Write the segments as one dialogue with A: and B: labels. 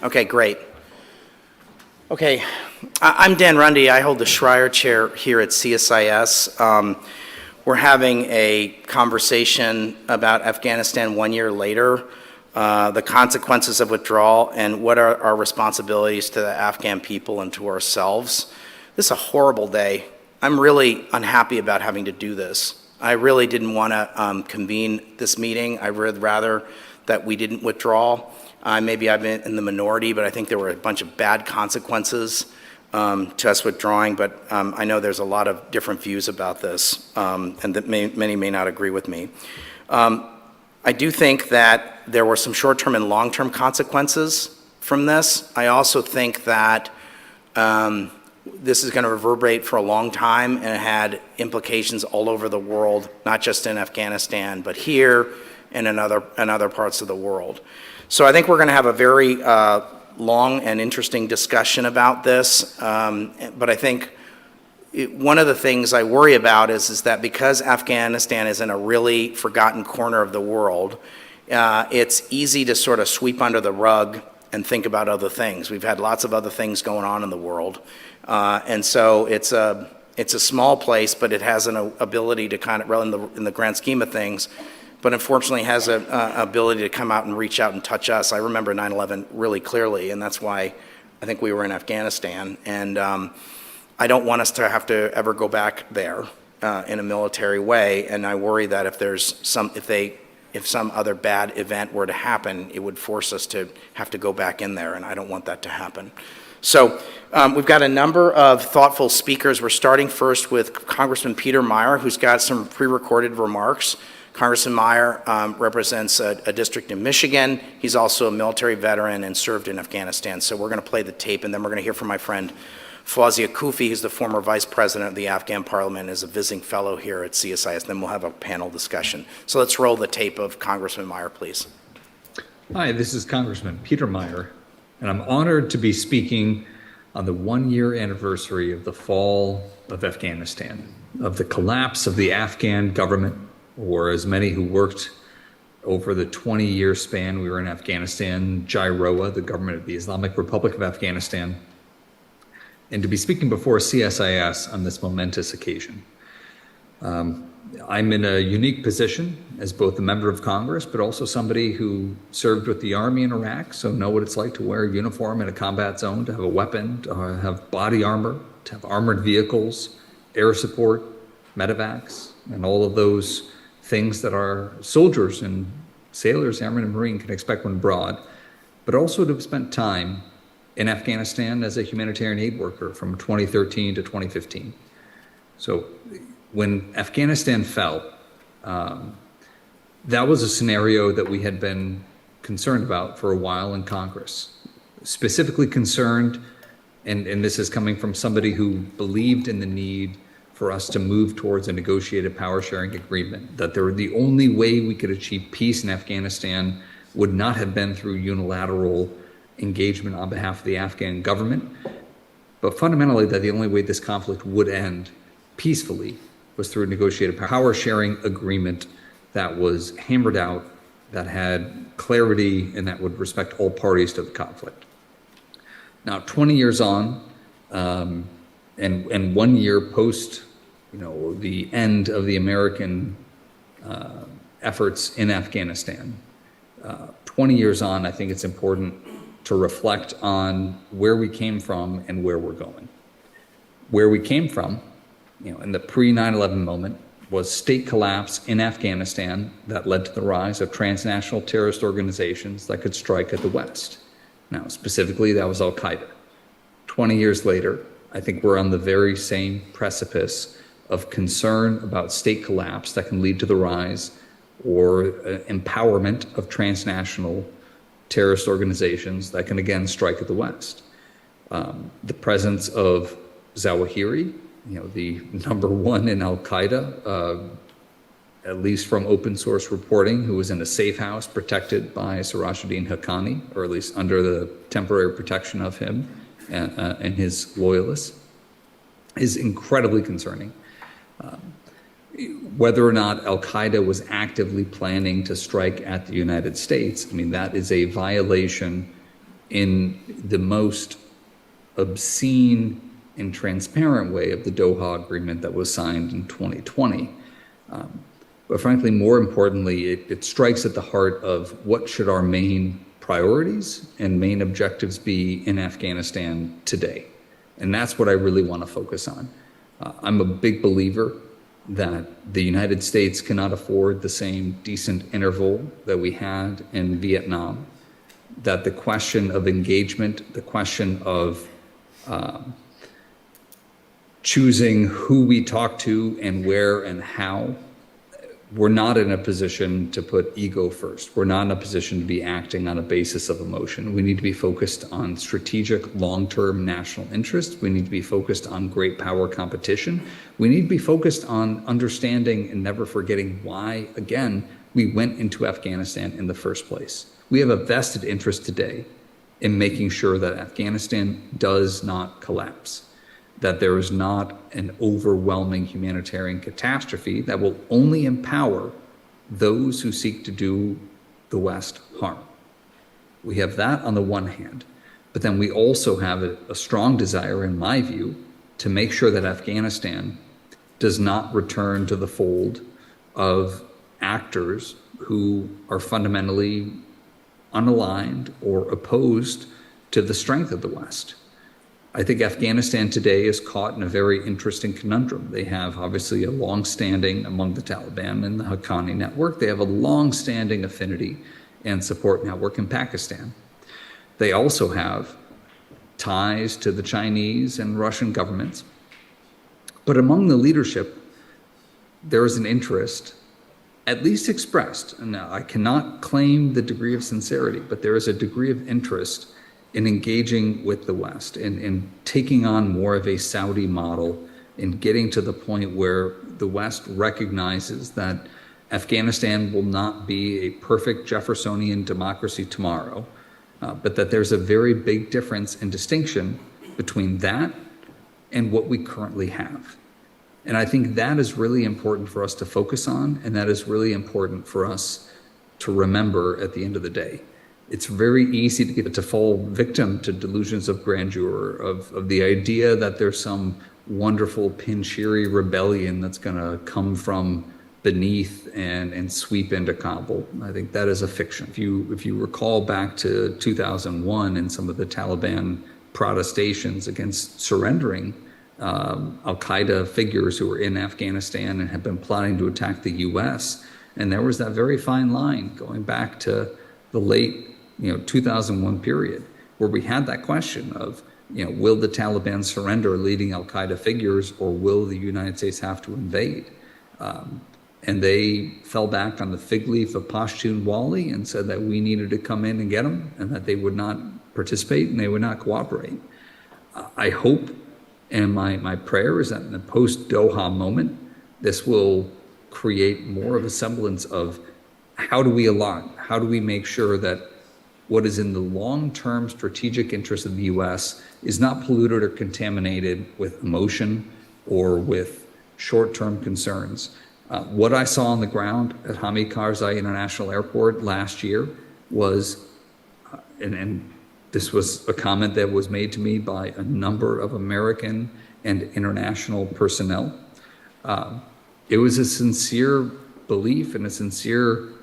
A: Okay, great. Okay, I'm Dan Rundy. I hold the Schreier Chair here at CSIS. We're having a conversation about Afghanistan 1 year later, the consequences of withdrawal, and what are our responsibilities to the Afghan people and to ourselves. This is a horrible day. I'm really unhappy about having to do this. I really didn't want to convene this meeting. I would rather that we didn't withdraw. Maybe I've been in the minority, but I think there were a bunch of bad consequences to us withdrawing, but I know there's a lot of different views about this, and that many may not agree with me. I do think that there were some short-term and long-term consequences from this. I also think that this is going to reverberate for a long time, and it had implications all over the world, not just in Afghanistan, but here and in other parts of the world. So I think we're going to have a very long and interesting discussion about this, but I think one of the things I worry about is that because Afghanistan is in a really forgotten corner of the world, it's easy to sort of sweep under the rug and think about other things. We've had lots of other things going on in the world, and so it's a small place, but it has an ability to kind of, in the grand scheme of things, but unfortunately has an ability to come out and reach out and touch us. I remember 9/11 really clearly, and that's why I think we were in Afghanistan. And I don't want us to have to ever go back there in a military way. And I worry that if some other bad event were to happen, it would force us to have to go back in there, and I don't want that to happen. So we've got a number of thoughtful speakers. We're starting first with Congressman Peter Meyer, who's got some pre-recorded remarks. Congressman Meyer represents a district in Michigan. He's also a military veteran and served in Afghanistan. So we're going to play the tape, and then we're going to hear from my friend Fawzia Koofi, who's the former vice president of the Afghan parliament and is a visiting fellow here at CSIS. Then we'll have a panel discussion. So let's roll the tape of Congressman Meyer, please.
B: Hi, this is Congressman Peter Meyer, and I'm honored to be speaking on the 1 year anniversary of the fall of Afghanistan, of the collapse of the Afghan government, or as many who worked over the 20-year span we were in Afghanistan, JIROA, the government of the Islamic Republic of Afghanistan, and to be speaking before CSIS on this momentous occasion. I'm in a unique position as both a member of Congress, but also somebody who served with the Army in Iraq, so know what it's like to wear a uniform in a combat zone, to have a weapon, to have body armor, to have armored vehicles, air support, medevacs, and all of those things that our soldiers and sailors, airmen and Marine can expect when abroad, but also to have spent time in Afghanistan as a humanitarian aid worker from 2013 to 2015. So when Afghanistan fell, that was a scenario that we had been concerned about for a while in Congress. Specifically concerned, and this is coming from somebody who believed in the need for us to move towards a negotiated power sharing agreement, that the only way we could achieve peace in Afghanistan would not have been through unilateral engagement on behalf of the Afghan government, but fundamentally that the only way this conflict would end peacefully was through a negotiated power sharing agreement that was hammered out, that had clarity, and that would respect all parties to the conflict. Now, 20 years on, and 1 year post, the end of the American efforts in Afghanistan, 20 years on, I think it's important to reflect on where we came from and where we're going. Where we came from, in the pre-9/11 moment, was state collapse in Afghanistan that led to the rise of transnational terrorist organizations that could strike at the West. Now, specifically, that was Al-Qaeda. 20 years later, I think we're on the very same precipice of concern about state collapse that can lead to the rise or empowerment of transnational terrorist organizations that can again strike at the West. The presence of Zawahiri, the number one in Al-Qaeda, at least from open source reporting, who was in a safe house protected by Sirajuddin Haqqani, or at least under the temporary protection of him and his loyalists, is incredibly concerning. Whether or not Al-Qaeda was actively planning to strike at the United States, that is a violation in the most obscene and transparent way of the Doha Agreement that was signed in 2020. But frankly, more importantly, it strikes at the heart of what should our main priorities and main objectives be in Afghanistan today. And that's what I really want to focus on. I'm a big believer that the United States cannot afford the same decent interval that we had in Vietnam, that the question of engagement, the question of choosing who we talk to and where and how, we're not in a position to put ego first. We're not in a position to be acting on a basis of emotion. We need to be focused on strategic, long-term national interest. We need to be focused on great power competition. We need to be focused on understanding and never forgetting why, again, we went into Afghanistan in the first place. We have a vested interest today in making sure that Afghanistan does not collapse, that there is not an overwhelming humanitarian catastrophe that will only empower those who seek to do the West harm. We have that on the one hand, but then we also have a strong desire, in my view, to make sure that Afghanistan does not return to the fold of actors who are fundamentally unaligned or opposed to the strength of the West. I think Afghanistan today is caught in a very interesting conundrum. They have obviously a long-standing, among the Taliban and the Haqqani network, they have a long-standing affinity and support network in Pakistan. They also have ties to the Chinese and Russian governments. But among the leadership, there is an interest, at least expressed, and now I cannot claim the degree of sincerity, but there is a degree of interest in engaging with the West, in taking on more of a Saudi model, in getting to the point where the West recognizes that Afghanistan will not be a perfect Jeffersonian democracy tomorrow, but that there's a very big difference and distinction between that and what we currently have. And I think that is really important for us to focus on, and that is really important for us to remember at the end of the day. It's very easy to fall victim to delusions of grandeur, of the idea that there's some wonderful Panjshiri rebellion that's going to come from beneath and sweep into Kabul. I think that is a fiction. If you recall back to 2001 and some of the Taliban protestations against surrendering al-Qaeda figures who were in Afghanistan and had been plotting to attack the U.S., and there was that very fine line going back to the late 2001 period, where we had that question of, will the Taliban surrender leading al-Qaeda figures, or will the United States have to invade? And they fell back on the fig leaf of Pashtun Wali and said that we needed to come in and get them, and that they would not participate and they would not cooperate. I hope, and my prayer is that in the post-Doha moment, this will create more of a semblance of how do we align? How do we make sure that what is in the long-term strategic interest of the U.S. is not polluted or contaminated with emotion or with short-term concerns? What I saw on the ground at Hamid Karzai International Airport last year was, and this was a comment that was made to me by a number of American and international personnel. It was a sincere belief and a sincere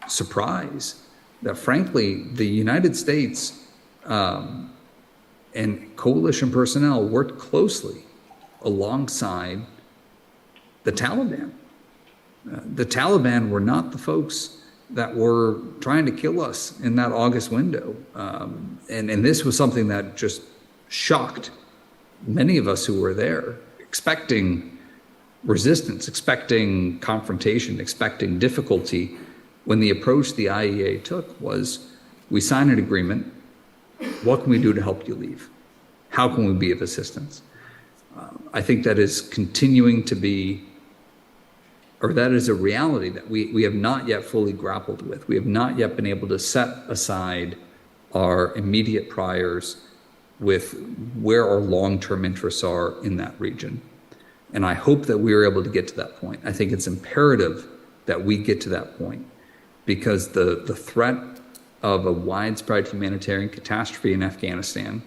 B: surprise that, frankly, the United States and coalition personnel worked closely alongside the Taliban. The Taliban were not the folks that were trying to kill us in that August window. And this was something that just shocked many of us who were there, expecting resistance, expecting confrontation, expecting difficulty, when the approach the IEA took was, we sign an agreement, what can we do to help you leave? How can we be of assistance? I think that is continuing to be, or that is a reality that we have not yet fully grappled with. We have not yet been able to set aside our immediate priors with where our long-term interests are in that region. And I hope that we are able to get to that point. I think it's imperative that we get to that point, because the threat of a widespread humanitarian catastrophe in Afghanistan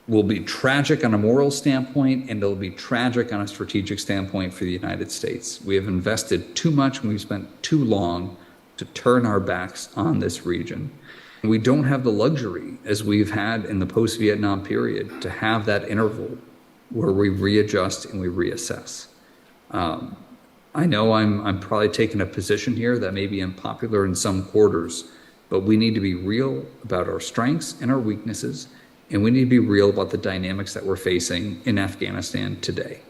B: will be tragic on a moral standpoint, and it'll be tragic on a strategic standpoint for the United States. We have invested too much and we've spent too long to turn our backs on this region. We don't have the luxury, as we've had in the post-Vietnam period, to have that interval where we readjust and we reassess. I know I'm probably taking a position here that may be unpopular in some quarters, but we need to be real about our strengths and our weaknesses, and we need to be real about the dynamics that we're facing in Afghanistan today.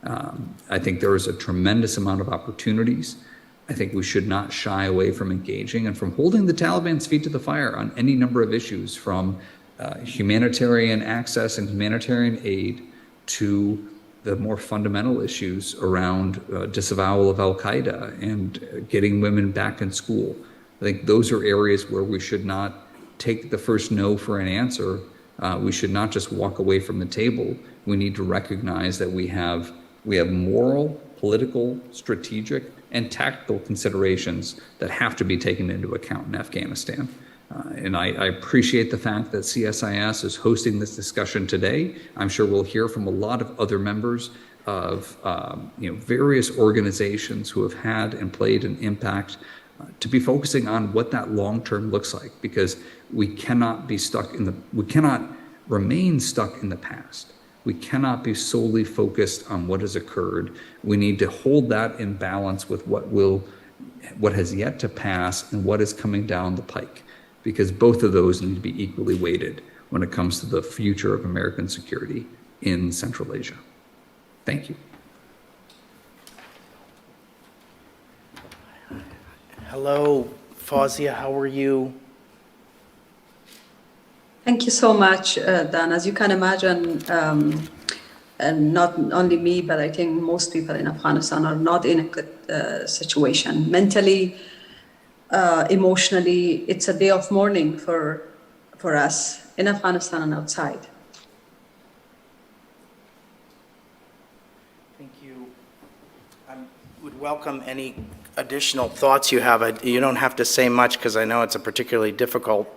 B: I think there is a tremendous amount of opportunities. I think we should not shy away from engaging and from holding the Taliban's feet to the fire on any number of issues, from humanitarian access and humanitarian aid to the more fundamental issues around disavowal of al-Qaeda and getting women back in school. I think those are areas where we should not take the first no for an answer. We should not just walk away from the table. We need to recognize that we have moral, political, strategic, and tactical considerations that have to be taken into account in Afghanistan. And I appreciate the fact that CSIS is hosting this discussion today. I'm sure we'll hear from a lot of other members of various organizations who have had and played an impact to be focusing on what that long term looks like, because we cannot remain stuck in the past. We cannot be solely focused on what has occurred. We need to hold that in balance with what has yet to pass and what is coming down the pike, because both of those need to be equally weighted when it comes to the future of American security in Central Asia. Thank you.
A: Hello, Fawzia, how are you?
C: Thank you so much, Dan. As you can imagine, and not only me, but I think most people in Afghanistan are not in a good situation. Mentally, emotionally, it's a day of mourning for us in Afghanistan and outside.
A: Thank you. I would welcome any additional thoughts you have. You don't have to say much, because I know it's a particularly difficult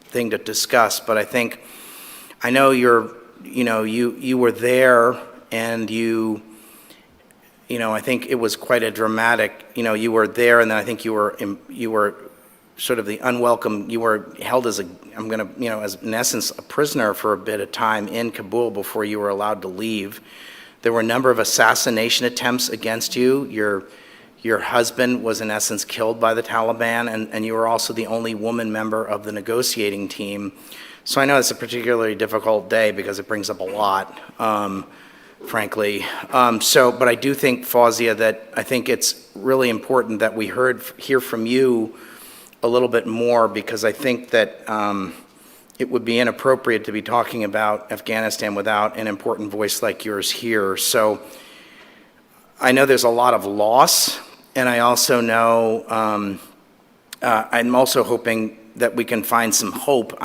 A: thing to discuss, but I know you were there, and I think it was quite a dramatic, you were there, and then I think you were sort of the unwelcome, you were held as as in essence a prisoner for a bit of time in Kabul before you were allowed to leave. There were a number of assassination attempts against you. Your husband was in essence killed by the Taliban, and you were also the only woman member of the negotiating team. So I know it's a particularly difficult day because it brings up a lot, frankly. But I do think, Fawzia, that I think it's really important that we hear from you a little bit more, because I think that it would be inappropriate to be talking about Afghanistan without an important voice like yours here. So I know there's a lot of loss, and I also know, I'm also hoping that we can find some hope.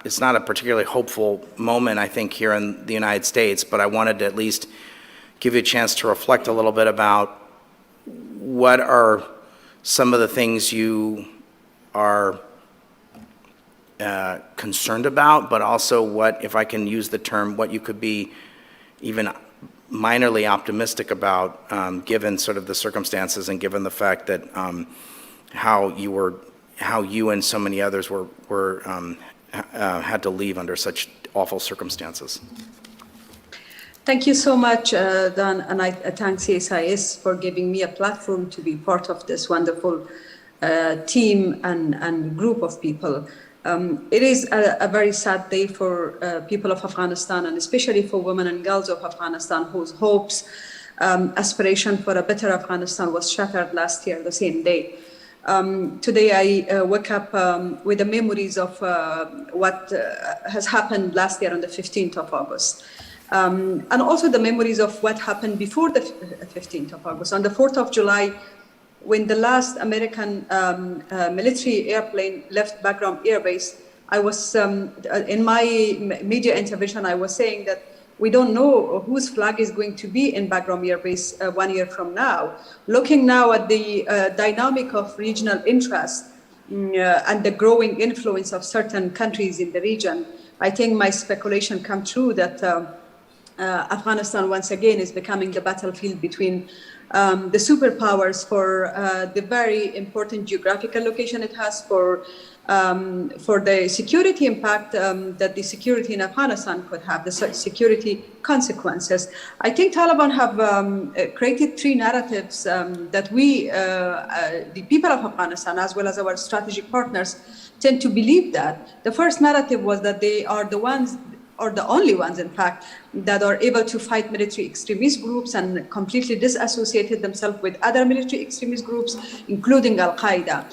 A: It's not a particularly hopeful moment, I think, here in the United States, but I wanted to at least give you a chance to reflect a little bit about what are some of the things you are concerned about, but also what, if I can use the term, what you could be even minorly optimistic about, given sort of the circumstances and given the fact that how you and so many others had to leave under such awful circumstances.
C: Thank you so much, Dan, and I thank CSIS for giving me a platform to be part of this wonderful team and group of people. It is a very sad day for people of Afghanistan, and especially for women and girls of Afghanistan whose hopes, aspiration for a better Afghanistan was shattered last year, the same day. Today I woke up with the memories of what has happened last year on the 15th of August. And also the memories of what happened before the 15th of August. On the 4th of July, when the last American military airplane left Bagram Air Base, I was, in my media intervention, I was saying that We don't know whose flag is going to be in Bagram Air Base 1 year from now. Looking now at the dynamic of regional interest and the growing influence of certain countries in the region, I think my speculation come true that Afghanistan once again is becoming the battlefield between the superpowers for the very important geographical location it has, for the security impact that the security in Afghanistan could have, the security consequences. I think Taliban have created three narratives that we, the people of Afghanistan, as well as our strategic partners, tend to believe that. The first narrative was that they are the ones, or the only ones, in fact, that are able to fight military extremist groups and completely disassociated themselves with other military extremist groups, including Al-Qaeda.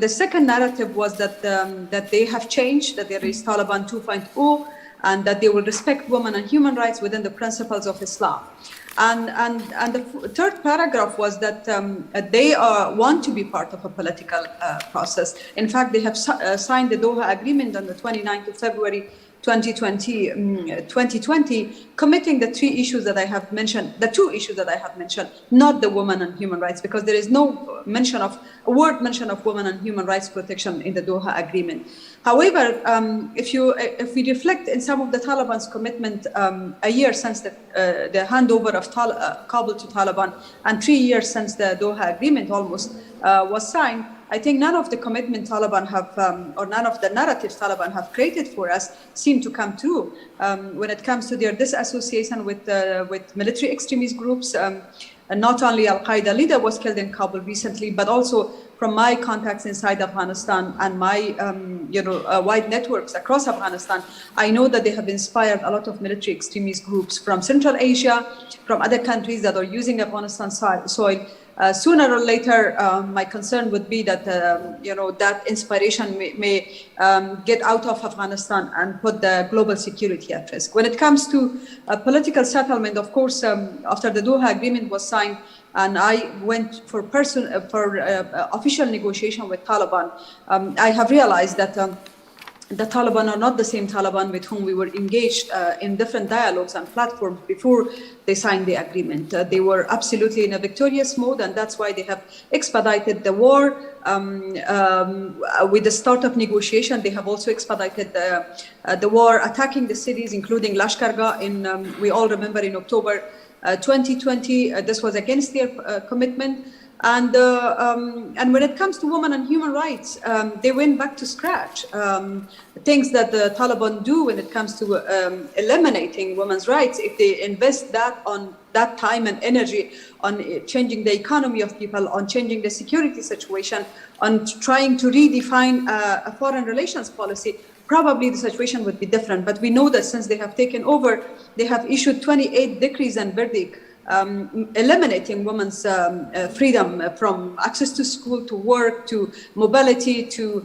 C: The second narrative was that they have changed, that there is Taliban 2.0, and that they will respect women and human rights within the principles of Islam. And the third paragraph was that they want to be part of a political process. In fact, they have signed the Doha Agreement on the 29th of February 2020, committing the three issues that I have mentioned, the two issues that I have mentioned, not the women and human rights, because there is no word mention of women and human rights protection in the Doha Agreement. However, if we reflect in some of the Taliban's commitment, a year since the handover of Kabul to Taliban, and 3 years since the Doha Agreement almost was signed, I think none of the commitment Taliban have, or none of the narratives Taliban have created for us seem to come true when it comes to their disassociation with military extremist groups. And not only Al-Qaeda leader was killed in Kabul recently, but also from my contacts inside Afghanistan and my wide networks across Afghanistan, I know that they have inspired a lot of military extremist groups from Central Asia, from other countries that are using Afghanistan soil. Sooner or later, my concern would be that that inspiration may get out of Afghanistan and put the global security at risk. When it comes to a political settlement, of course, after the Doha Agreement was signed, and I went for official negotiation with Taliban, I have realized that the Taliban are not the same Taliban with whom we were engaged in different dialogues and platforms before they signed the agreement. They were absolutely in a victorious mode, and that's why they have expedited the war. With the start of negotiation, they have also expedited the war, attacking the cities, including Lashkargah we all remember in October 2020. This was against their commitment. And when it comes to women and human rights, they went back to scratch. Things that the Taliban do when it comes to eliminating women's rights, if they invest that time and energy on changing the economy of people, on changing the security situation, on trying to redefine a foreign relations policy, probably the situation would be different. But we know that since they have taken over, they have issued 28 decrees and verdicts eliminating women's freedom from access to school, to work, to mobility, to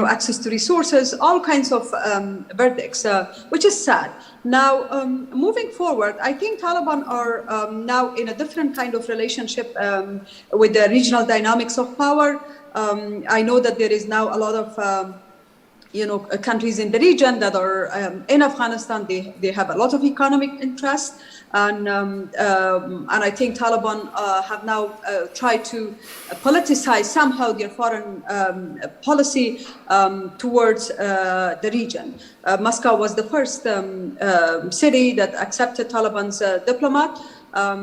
C: access to resources, all kinds of verdicts, which is sad. Now, moving forward, I think Taliban are now in a different kind of relationship with the regional dynamics of power. I know that there is now a lot of countries in the region that are in Afghanistan. They have a lot of economic interest, and I think Taliban have now tried to politicize somehow their foreign policy towards the region. Moscow was the first city that accepted Taliban's diplomat. I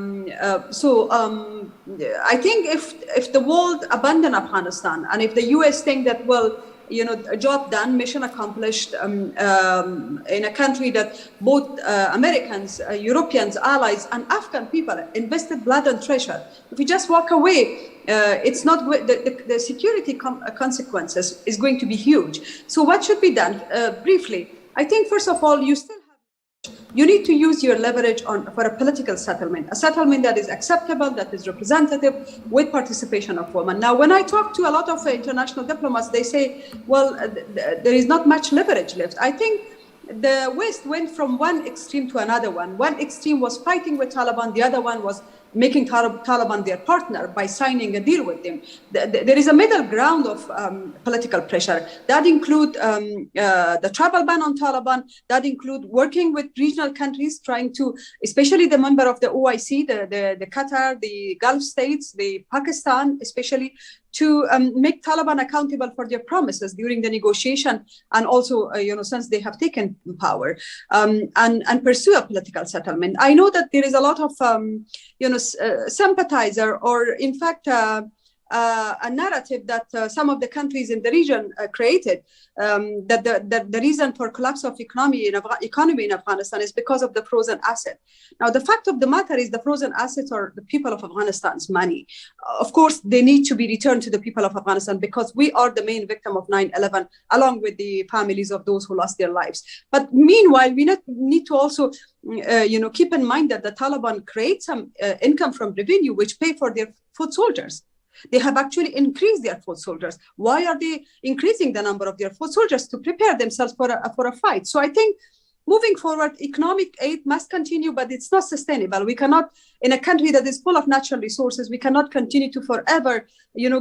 C: think if the world abandon Afghanistan, and if the US think that, well, a job done, mission accomplished, in a country that both Americans, Europeans, allies, and Afghan people invested blood and treasure. If we just walk away, it's not the security consequences is going to be huge. So what should be done? Briefly, I think first of all, you need to use your leverage for a political settlement, a settlement that is acceptable, that is representative, with participation of women. Now, when I talk to a lot of international diplomats, they say, well, there is not much leverage left. I think the West went from one extreme to another one. One extreme was fighting with Taliban, the other one was making Taliban their partner by signing a deal with them. There is a middle ground of political pressure that include the travel ban on Taliban, that include working with regional countries, trying to, especially the member of the OIC, the Qatar, the Gulf states, the Pakistan, especially, to make Taliban accountable for their promises during the negotiation, and also, since they have taken power, and pursue a political settlement. I know that there is a lot of, sympathizer, or in fact, a narrative that some of the countries in the region created, that the reason for collapse of economy in Afghanistan is because of the frozen asset. Now, the fact of the matter is the frozen assets are the people of Afghanistan's money. Of course, they need to be returned to the people of Afghanistan because we are the main victim of 9/11, along with the families of those who lost their lives. But meanwhile, we need to also keep in mind that the Taliban create some income from revenue which pay for their foot soldiers. They have actually increased their foot soldiers. Why are they increasing the number of their foot soldiers? To prepare themselves for a fight. So I think moving forward, economic aid must continue, but it's not sustainable. We cannot, in a country that is full of natural resources, we cannot continue to forever,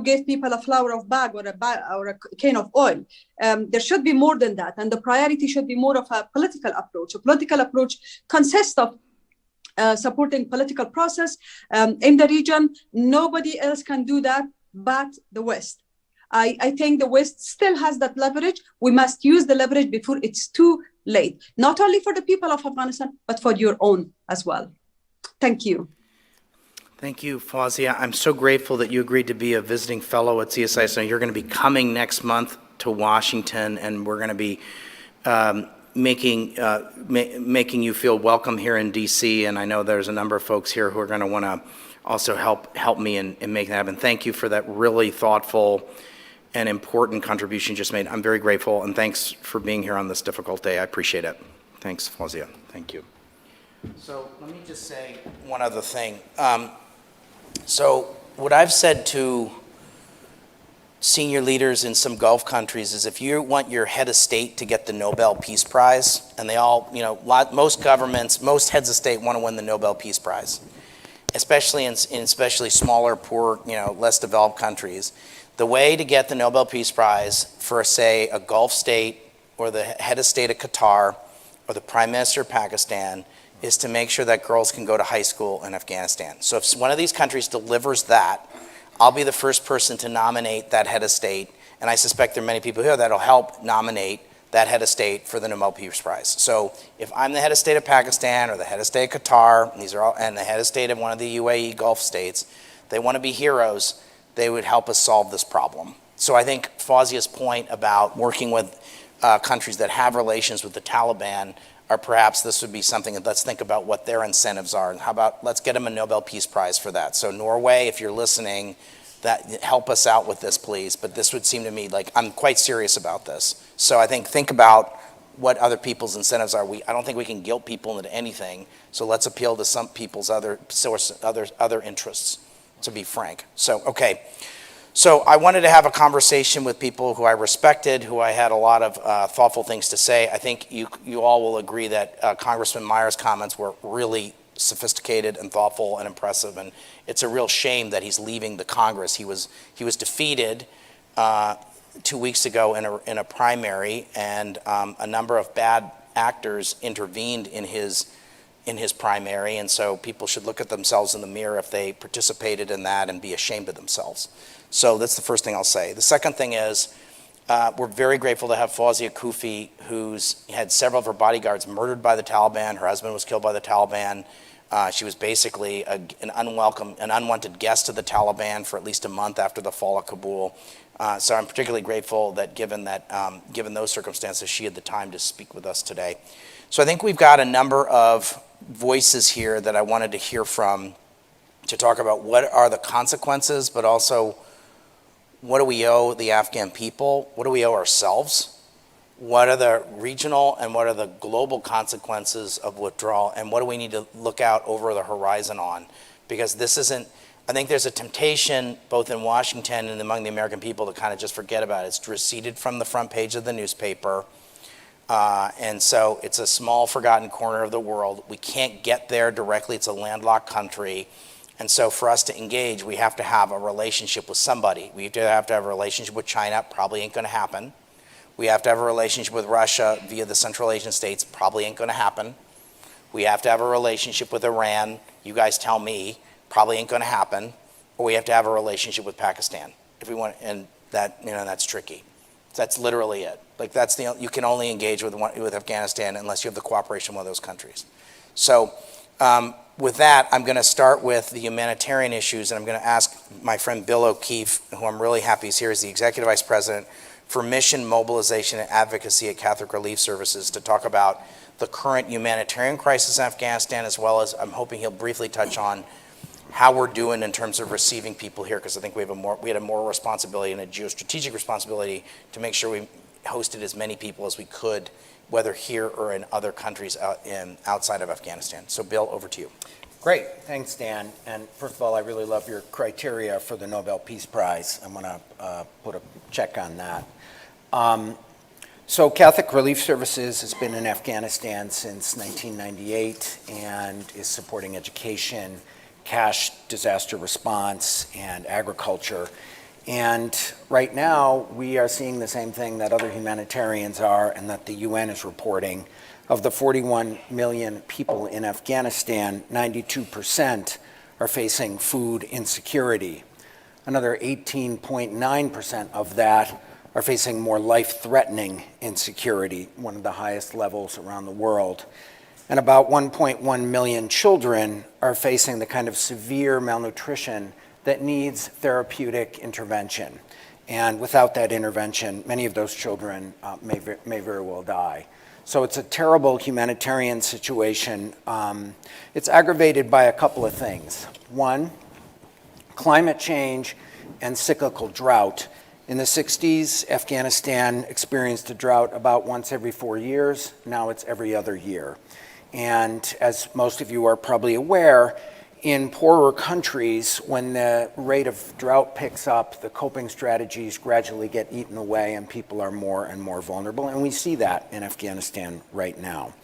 C: give people a flower of bag or a cane of oil. There should be more than that. And the priority should be more of a political approach. A political approach consists of supporting political process in the region. Nobody else can do that but the West. I think the West still has that leverage. We must use the leverage before it's too late, not only for the people of Afghanistan, but for your own as well. Thank you.
A: Thank you, Fawzia. I'm so grateful that you agreed to be a visiting fellow at CSIS. So you're going to be coming next month to Washington, and we're going to be making you feel welcome here in DC, and I know there's a number of folks here who are going to want to also help me in making that happen. Thank you for that really thoughtful and important contribution you just made. I'm very grateful, and thanks for being here on this difficult day. I appreciate it. Thanks, Fawzia. Thank you. So let me just say one other thing. So what I've said to senior leaders in some Gulf countries is if you want your head of state to get the Nobel Peace Prize, and they all, most governments, most heads of state want to win the Nobel Peace Prize, especially in especially smaller, poor, less developed countries. The way to get the Nobel Peace Prize for, say, a Gulf state or the head of state of Qatar or the Prime Minister of Pakistan is to make sure that girls can go to high school in Afghanistan. So if one of these countries delivers that, I'll be the first person to nominate that head of state, and I suspect there are many people here that'll help nominate that head of state for the Nobel Peace Prize. So if I'm the head of state of Pakistan or the head of state of Qatar, and the head of state of one of the UAE Gulf states, they want to be heroes, they would help us solve this problem. So I think Fawzia's point about working with countries that have relations with the Taliban, or perhaps this would be something that let's think about what their incentives are, and how about let's get them a Nobel Peace Prize for that. So Norway, if you're listening, help us out with this, please. But this would seem to me like I'm quite serious about this. So I think about what other people's incentives are. I don't think we can guilt people into anything. So let's appeal to some people's other interests, to be frank. So, okay. So I wanted to have a conversation with people who I respected, who I had a lot of thoughtful things to say. I think you all will agree that Congressman Meyer's comments were really sophisticated and thoughtful and impressive, and it's a real shame that he's leaving the Congress. He was defeated 2 weeks ago in a primary, and a number of bad actors intervened in his primary, and so people should look at themselves in the mirror if they participated in that and be ashamed of themselves. So that's the first thing I'll say. The second thing is we're very grateful to have Fawzia Koofi, who's had several of her bodyguards murdered by the Taliban. Her husband was killed by the Taliban. She was basically an unwanted guest of the Taliban for at least a month after the fall of Kabul. So I'm particularly grateful that given those circumstances, she had the time to speak with us today. So I think we've got a number of voices here that I wanted to hear from to talk about what are the consequences, but also what do we owe the Afghan people? What do we owe ourselves? What are the regional and what are the global consequences of withdrawal? And what do we need to look out over the horizon on? Because this isn't, I think there's a temptation both in Washington and among the American people to kind of just forget about it. It's receded from the front page of the newspaper. And so it's a small forgotten corner of the world. We can't get there directly. It's a landlocked country. And so for us to engage, we have to have a relationship with somebody. We have to have a relationship with China, probably ain't gonna happen. We have to have a relationship with Russia via the Central Asian states, probably ain't gonna happen. We have to have a relationship with Iran, you guys tell me, probably ain't gonna happen. Or we have to have a relationship with Pakistan, if we want, and that, that's tricky. That's literally it. Like you can only engage with Afghanistan unless you have the cooperation of one of those countries. So with that, I'm gonna start with the humanitarian issues, and I'm gonna ask my friend Bill O'Keefe, who I'm really happy is here, is the Executive Vice President for Mission Mobilization and Advocacy at Catholic Relief Services, to talk about the current humanitarian crisis in Afghanistan, as well as I'm hoping he'll briefly touch on how we're doing in terms of receiving people here, because I think we had a more responsibility and a geostrategic responsibility to make sure we hosted as many people as we could, whether here or in other countries outside of Afghanistan. So Bill, over to you.
D: Great, thanks Dan. And first of all, I really love your criteria for the Nobel Peace Prize. I'm gonna put a check on that. So Catholic Relief Services has been in Afghanistan since 1998 and is supporting education, cash disaster response, and agriculture. And right now, we are seeing the same thing that other humanitarians are and that the UN is reporting. Of the 41 million people in Afghanistan, 92% are facing food insecurity. Another 18.9% of that are facing more life-threatening insecurity, one of the highest levels around the world. And about 1.1 million children are facing the kind of severe malnutrition that needs therapeutic intervention. And without that intervention, many of those children may very well die. So it's a terrible humanitarian situation. It's aggravated by a couple of things. One, climate change and cyclical drought. In the 60s, Afghanistan experienced a drought about once every 4 years. Now it's every other year. And as most of you are probably aware, in poorer countries, when the rate of drought picks up, the coping strategies gradually get eaten away and people are more and more vulnerable. And we see that in Afghanistan right now.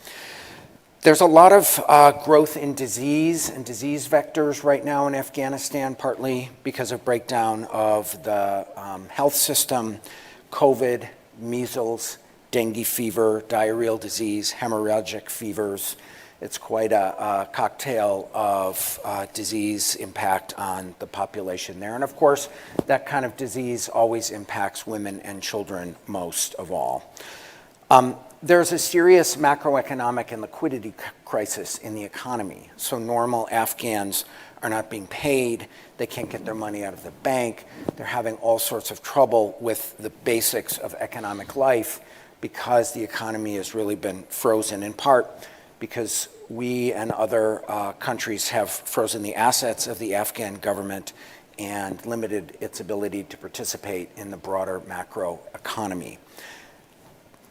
D: There's a lot of growth in disease and disease vectors right now in Afghanistan, partly because of breakdown of the health system, COVID, measles, dengue fever, diarrheal disease, hemorrhagic fevers. It's quite a cocktail of disease impact on the population there. And of course, that kind of disease always impacts women and children most of all. There's a serious macroeconomic and liquidity crisis in the economy. So normal Afghans are not being paid. They can't get their money out of the bank. They're having all sorts of trouble with the basics of economic life because the economy has really been frozen, in part because we and other countries have frozen the assets of the Afghan government and limited its ability to participate in the broader macro economy.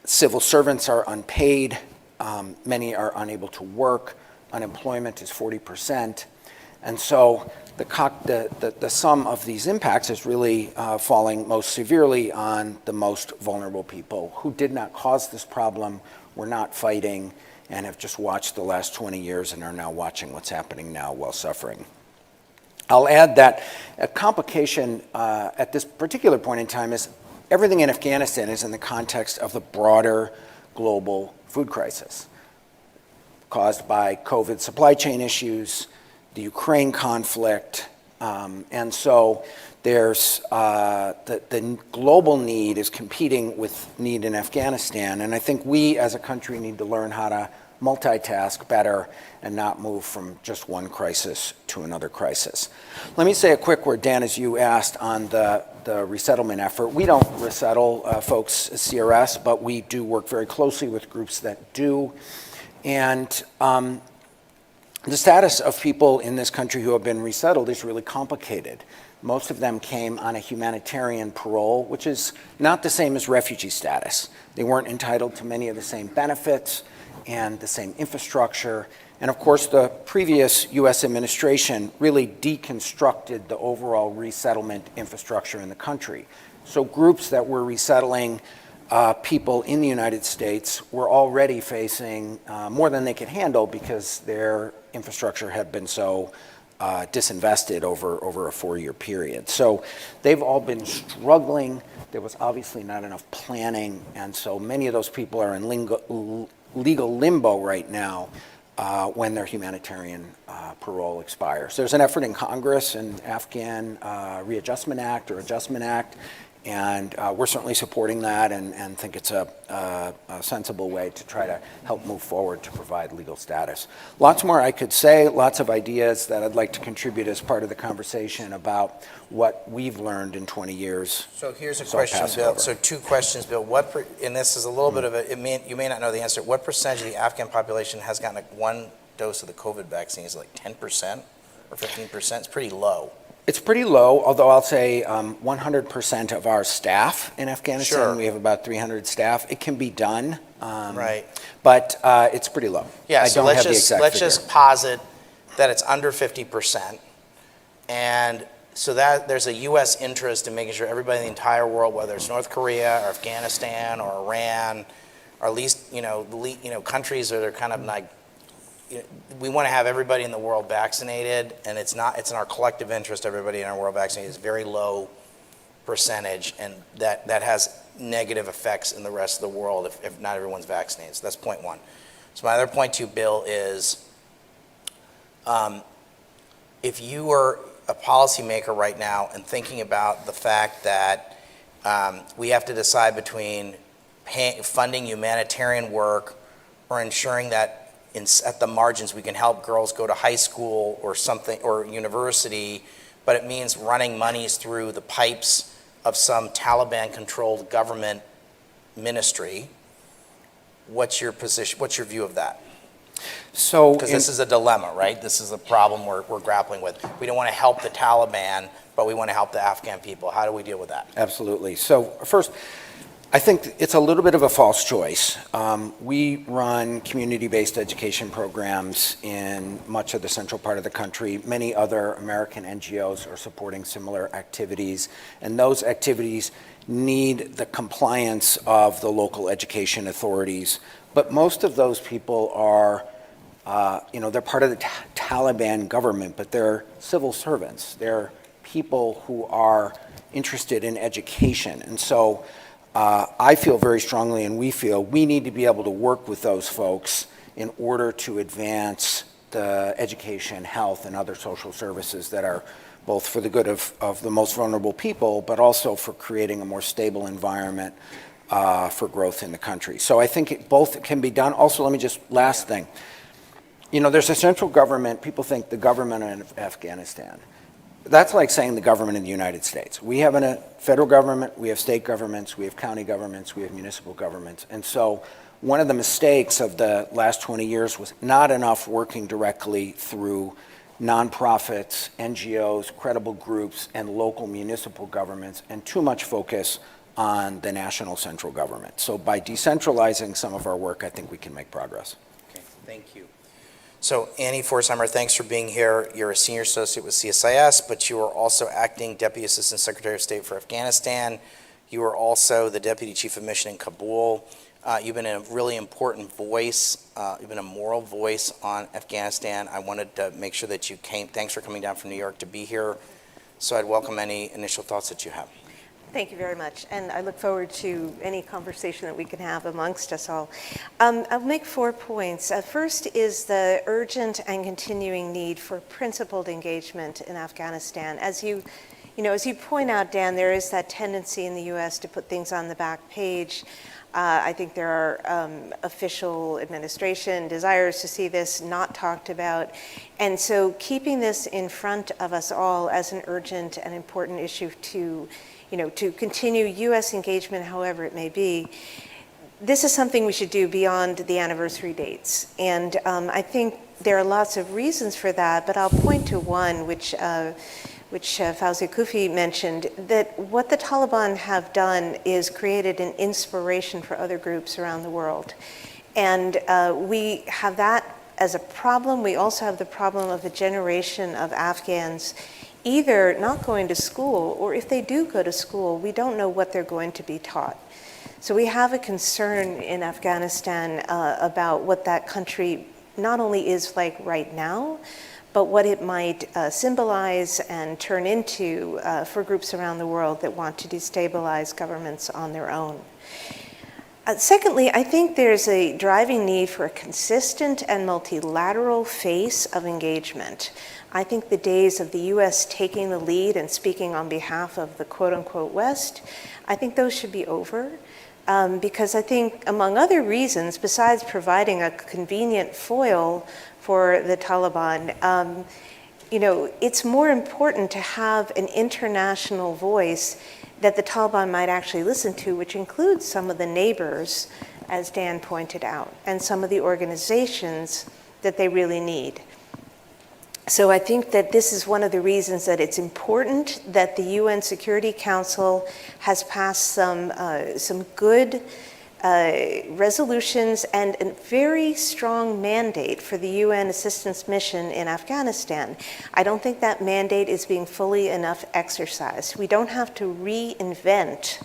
D: Civil servants are unpaid. Many are unable to work. Unemployment is 40%. And so the sum of these impacts is really falling most severely on the most vulnerable people who did not cause this problem, were not fighting, and have just watched the last 20 years and are now watching what's happening now while suffering. I'll add that a complication at this particular point in time is everything in Afghanistan is in the context of the broader global food crisis caused by COVID supply chain issues, the Ukraine conflict, and so there's the global need is competing with need in Afghanistan, and I think we as a country need to learn how to multitask better and not move from just one crisis to another crisis. Let me say a quick word, Dan, as you asked on the resettlement effort. We don't resettle folks at CRS, but we do work very closely with groups that do. And the status of people in this country who have been resettled is really complicated. Most of them came on a humanitarian parole, which is not the same as refugee status. They weren't entitled to many of the same benefits and the same infrastructure. And of course, the previous US administration really deconstructed the overall resettlement infrastructure in the country. So groups that were resettling people in the United States were already facing more than they could handle because their infrastructure had been so disinvested over a 4-year period. So they've all been struggling. There was obviously not enough planning, and so many of those people are in legal limbo right now when their humanitarian parole expires. There's an effort in Congress, an Afghan Readjustment Act or Adjustment Act, and we're certainly supporting that and think it's a sensible way to try to help move forward to provide legal status. Lots more I could say, lots of ideas that I'd like to contribute as part of the conversation about what we've learned in 20 years.
A: So here's a
D: So I'll
A: question,
D: pass it
A: Bill.
D: over.
A: So 2 questions, Bill. And this is a little bit of a, you may not know the answer. What percentage of the Afghan population has gotten 1 dose of the COVID vaccine? Is it like 10% or 15%? It's pretty low.
D: It's pretty low, although I'll say 100% of our staff in Afghanistan,
A: Sure.
D: we have about 300 staff. It can be done.
A: Right.
D: But it's pretty low.
A: Yeah,
D: I
A: so
D: don't
A: let's
D: have the exact
A: let's
D: figure.
A: just posit that it's under 50%. And so that there's a U.S. interest in making sure everybody in the entire world, whether it's North Korea or Afghanistan or Iran, or at least, countries that are kind of like, we want to have everybody in the world vaccinated, and it's in our collective interest, everybody in our world vaccinated. It's very low percentage, and that has negative effects in the rest of the world if not everyone's vaccinated. So that's point 1. So my other point to you, Bill, is if you were a policymaker right now and thinking about the fact that we have to decide between funding humanitarian work or ensuring that at the margins we can help girls go to high school or something or university, but it means running monies through the pipes of some Taliban-controlled government ministry. What's your position? What's your view of that?
D: So,
A: Because this is a dilemma, right? This is a problem we're grappling with. We don't want to help the Taliban, but we want to help the Afghan people. How do we deal with that?
D: absolutely. So first, I think it's a little bit of a false choice. We run community-based education programs in much of the central part of the country. Many other American NGOs are supporting similar activities, and those activities need the compliance of the local education authorities. But most of those people are, they're part of the Taliban government, but they're civil servants. They're people who are interested in education. And so I feel very strongly, and we feel, we need to be able to work with those folks in order to advance the education, health, and other social services that are both for the good of the most vulnerable people, but also for creating a more stable environment for growth in the country. So I think both can be done. Also, let me just, last thing. There's a central government. People think the government of Afghanistan. That's like saying the government of the United States. We have a federal government, we have state governments, we have county governments, we have municipal governments. And so one of the mistakes of the last 20 years was not enough working directly through nonprofits, NGOs, credible groups, and local municipal governments, and too much focus on the national central government. So by decentralizing some of our work, I think we can make progress.
A: Okay, thank you. So Annie Forsheimer, thanks for being here. You're a senior associate with CSIS, but you are also acting Deputy Assistant Secretary of State for Afghanistan. You are also the Deputy Chief of Mission in Kabul. You've been a really important voice. You've been a moral voice on Afghanistan. I wanted to make sure that you came. Thanks for coming down from New York to be here. So I'd welcome any initial thoughts that you have.
E: Thank you very much, and I look forward to any conversation that we can have amongst us all. I'll make 4 points. First is the urgent and continuing need for principled engagement in Afghanistan. As you point out, Dan, there is that tendency in the U.S. to put things on the back page. I think there are official administration desires to see this not talked about. And so keeping this in front of us all as an urgent and important issue to continue U.S. engagement, however it may be, this is something we should do beyond the anniversary dates. And I think there are lots of reasons for that, but I'll point to one, which Fawzia Kufi mentioned, that what the Taliban have done is created an inspiration for other groups around the world. And we have that as a problem. We also have the problem of a generation of Afghans either not going to school, or if they do go to school, we don't know what they're going to be taught. So we have a concern in Afghanistan about what that country not only is like right now, but what it might symbolize and turn into for groups around the world that want to destabilize governments on their own. Secondly, I think there's a driving need for a consistent and multilateral face of engagement. I think the days of the US taking the lead and speaking on behalf of the quote-unquote West, I think those should be over. Because I think, among other reasons, besides providing a convenient foil for the Taliban, it's more important to have an international voice that the Taliban might actually listen to, which includes some of the neighbors, as Dan pointed out, and some of the organizations that they really need. So I think that this is one of the reasons that it's important that the UN Security Council has passed some good resolutions and a very strong mandate for the UN assistance mission in Afghanistan. I don't think that mandate is being fully enough exercised. We don't have to reinvent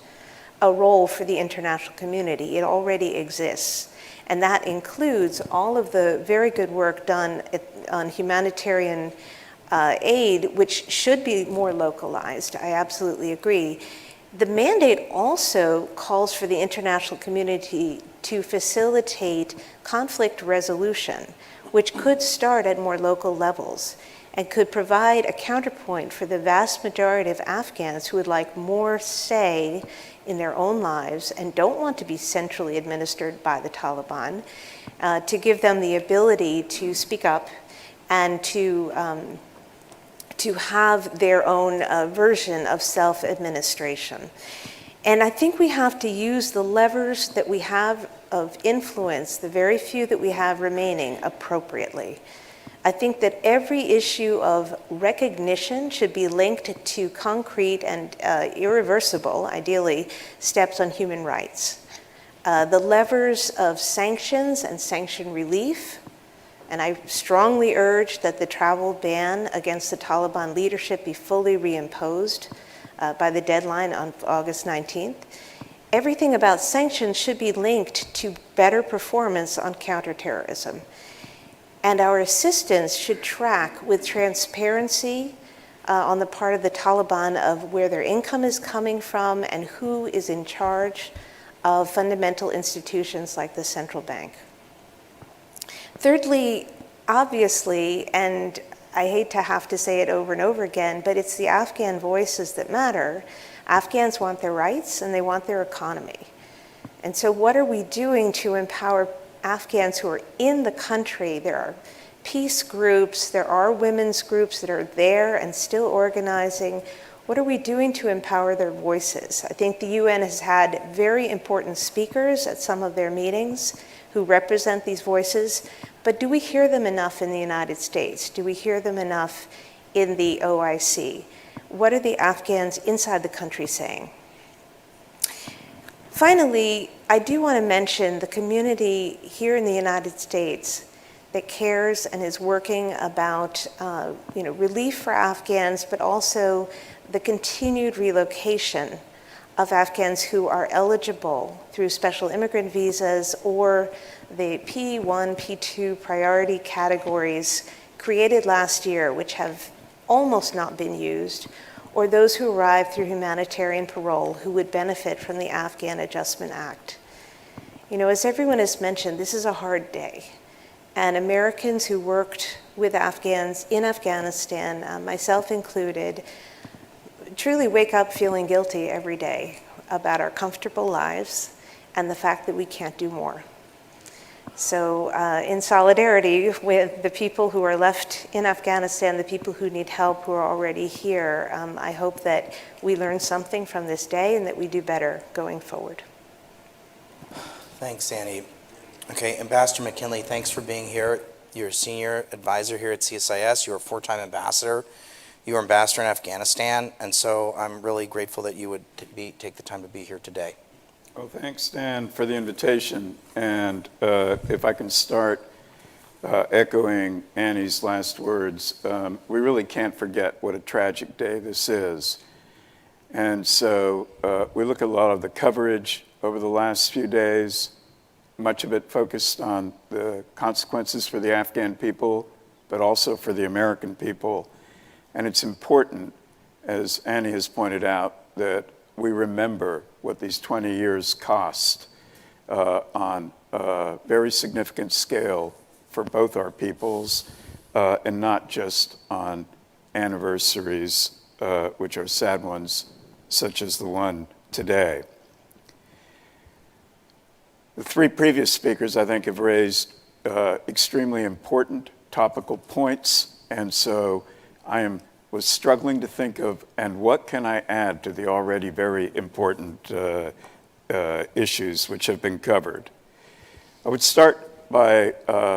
E: a role for the international community. It already exists. And that includes all of the very good work done on humanitarian aid, which should be more localized. I absolutely agree. The mandate also calls for the international community to facilitate conflict resolution, which could start at more local levels and could provide a counterpoint for the vast majority of Afghans who would like more say in their own lives and don't want to be centrally administered by the Taliban, to give them the ability to speak up and to have their own version of self-administration. And I think we have to use the levers that we have of influence, the very few that we have remaining, appropriately. I think that every issue of recognition should be linked to concrete and irreversible, ideally, steps on human rights. The levers of sanctions and sanction relief, and I strongly urge that the travel ban against the Taliban leadership be fully reimposed by the deadline on August 19th. Everything about sanctions should be linked to better performance on counterterrorism. And our assistance should track with transparency on the part of the Taliban of where their income is coming from and who is in charge of fundamental institutions like the central bank. Thirdly, obviously, and I hate to have to say it over and over again, but it's the Afghan voices that matter. Afghans want their rights and they want their economy. And so what are we doing to empower Afghans who are in the country? There are peace groups, there are women's groups that are there and still organizing. What are we doing to empower their voices? I think the UN has had very important speakers at some of their meetings who represent these voices, but do we hear them enough in the United States? Do we hear them enough in the OIC? What are the Afghans inside the country saying? Finally, I do want to mention the community here in the United States that cares and is working about relief for Afghans, but also the continued relocation of Afghans who are eligible through special immigrant visas or the P1, P2 priority categories created last year, which have almost not been used, or those who arrive through humanitarian parole who would benefit from the Afghan Adjustment Act. As everyone has mentioned, this is a hard day. And Americans who worked with Afghans in Afghanistan, myself included, truly wake up feeling guilty every day about our comfortable lives and the fact that we can't do more. So in solidarity with the people who are left in Afghanistan, the people who need help who are already here, I hope that we learn something from this day and that we do better going forward.
A: Thanks, Annie. Okay, Ambassador McKinley, thanks for being here. You're a senior advisor here at CSIS. You're a four-time ambassador. You were ambassador in Afghanistan, and so I'm really grateful that you would take the time to be here today.
F: Well, thanks, Dan, for the invitation. And if I can start echoing Annie's last words, we really can't forget what a tragic day this is. And so we look at a lot of the coverage over the last few days, much of it focused on the consequences for the Afghan people but also for the American people. And it's important, as Annie has pointed out, that we remember what these 20 years cost on a very significant scale for both our peoples, and not just on anniversaries, which are sad ones, such as the one today. The three previous speakers, I think, have raised extremely important topical points, and so was struggling to think of, and what can I add to the already very important issues which have been covered. I would start by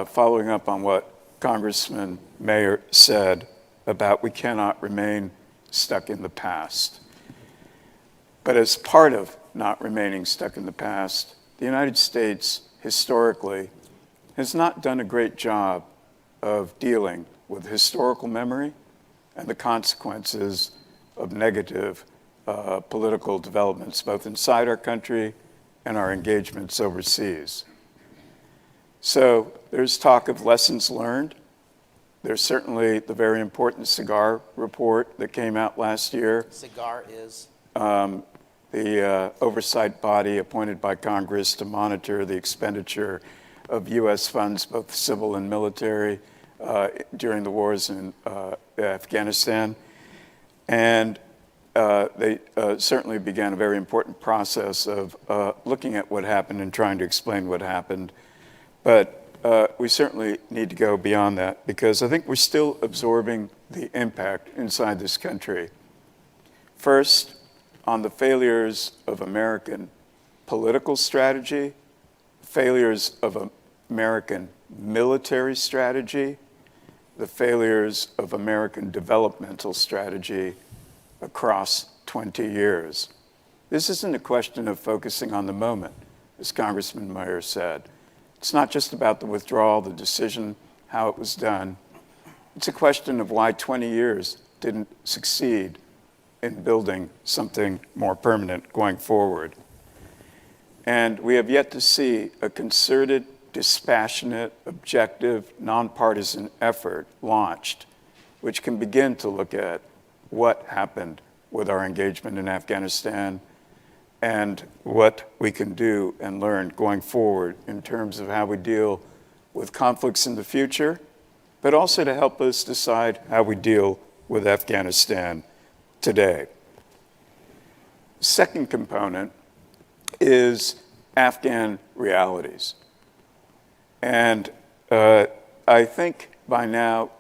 F: following up on what Congressman Meyer said about we cannot remain stuck in the past. But as part of not remaining stuck in the past, the United States historically has not done a great job of dealing with historical memory and the consequences of negative political developments, both inside our country and our engagements overseas. So there's talk of lessons learned. There's certainly the very important CIGAR report that came out last year.
A: CIGAR is?
F: The oversight body appointed by Congress to monitor the expenditure of U.S. funds, both civil and military, during the wars in Afghanistan. And they certainly began a very important process of looking at what happened and trying to explain what happened. But we certainly need to go beyond that, because I think we're still absorbing the impact inside this country. First, on the failures of American political strategy, failures of American military strategy, the failures of American developmental strategy across 20 years. This isn't a question of focusing on the moment, as Congressman Meyer said. It's not just about the withdrawal, the decision, how it was done. It's a question of why 20 years didn't succeed in building something more permanent going forward. And we have yet to see a concerted, dispassionate, objective, nonpartisan effort launched, which can begin to look at what happened with our engagement in Afghanistan and what we can do and learn going forward in terms of how we deal with conflicts in the future, but also to help us decide how we deal with Afghanistan today. Second component is Afghan realities. And I think by now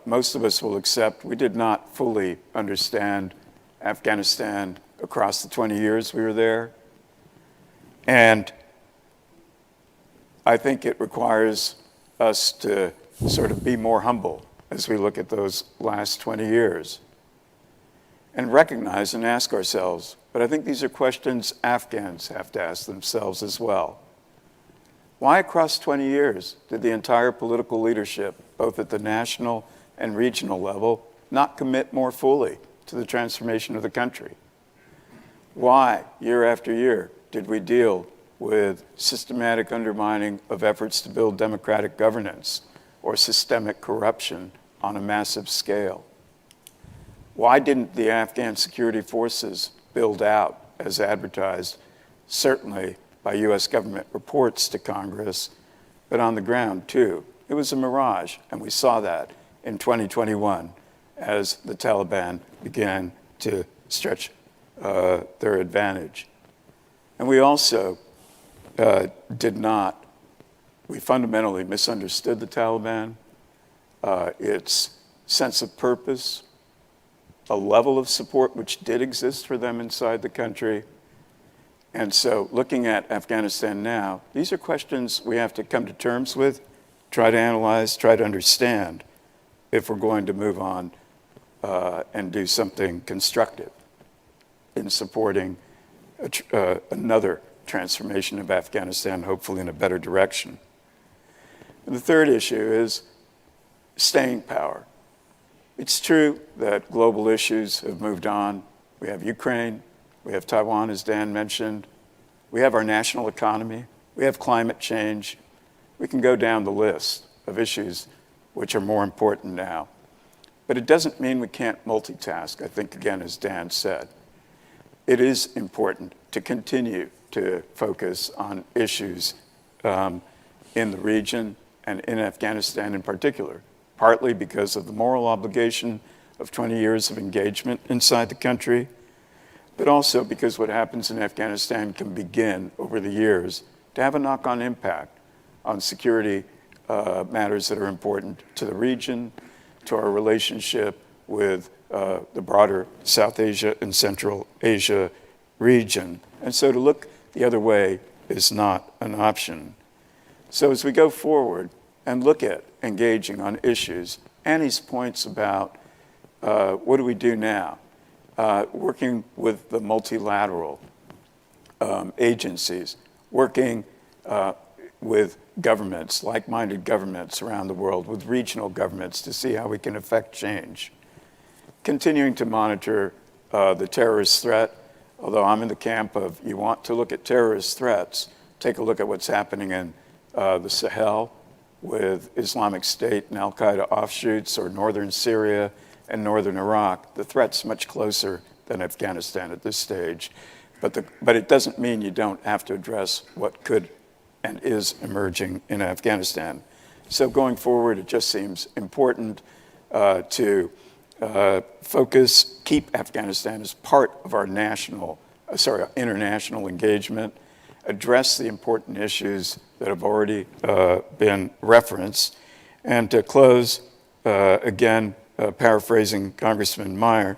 F: most of us will accept we did not fully understand Afghanistan across the 20 years we were there. And I think it requires us to sort of be more humble as we look at those last 20 years and recognize and ask ourselves, but I think these are questions Afghans have to ask themselves as well. Why across 20 years did the entire political leadership, both at the national and regional level, not commit more fully to the transformation of the country? Why, year after year, did we deal with systematic undermining of efforts to build democratic governance or systemic corruption on a massive scale? Why didn't the Afghan security forces build out as advertised, certainly by U.S. government reports to Congress, but on the ground too? It was a mirage, and we saw that in 2021 as the Taliban began to stretch their advantage. And we also we fundamentally misunderstood the Taliban, its sense of purpose, a level of support which did exist for them inside the country. And so looking at Afghanistan now, these are questions we have to come to terms with, try to analyze, try to understand if we're going to move on and do something constructive in supporting another transformation of Afghanistan, hopefully in a better direction. And the third issue is staying power. It's true that global issues have moved on. We have Ukraine, we have Taiwan, as Dan mentioned. We have our national economy. We have climate change. We can go down the list of issues which are more important now. But it doesn't mean we can't multitask, I think, again, as Dan said. It is important to continue to focus on issues in the region and in Afghanistan in particular, partly because of the moral obligation of 20 years of engagement inside the country, but also because what happens in Afghanistan can begin over the years to have a knock-on impact on security matters that are important to the region, to our relationship with the broader South Asia and Central Asia region. And so to look the other way is not an option. So as we go forward and look at engaging on issues, Annie's points about what do we do now, working with the multilateral agencies, working with governments, like-minded governments around the world, with regional governments to see how we can affect change. Continuing to monitor the terrorist threat, although I'm in the camp of you want to look at terrorist threats, take a look at what's happening in the Sahel with Islamic State and Al-Qaeda offshoots, or northern Syria and northern Iraq. The threat's much closer than Afghanistan at this stage. But it doesn't mean you don't have to address what could and is emerging in Afghanistan. So going forward, it just seems important to focus, keep Afghanistan as part of our international engagement, address the important issues that have already been referenced, and to close, again, paraphrasing Congressman Meyer,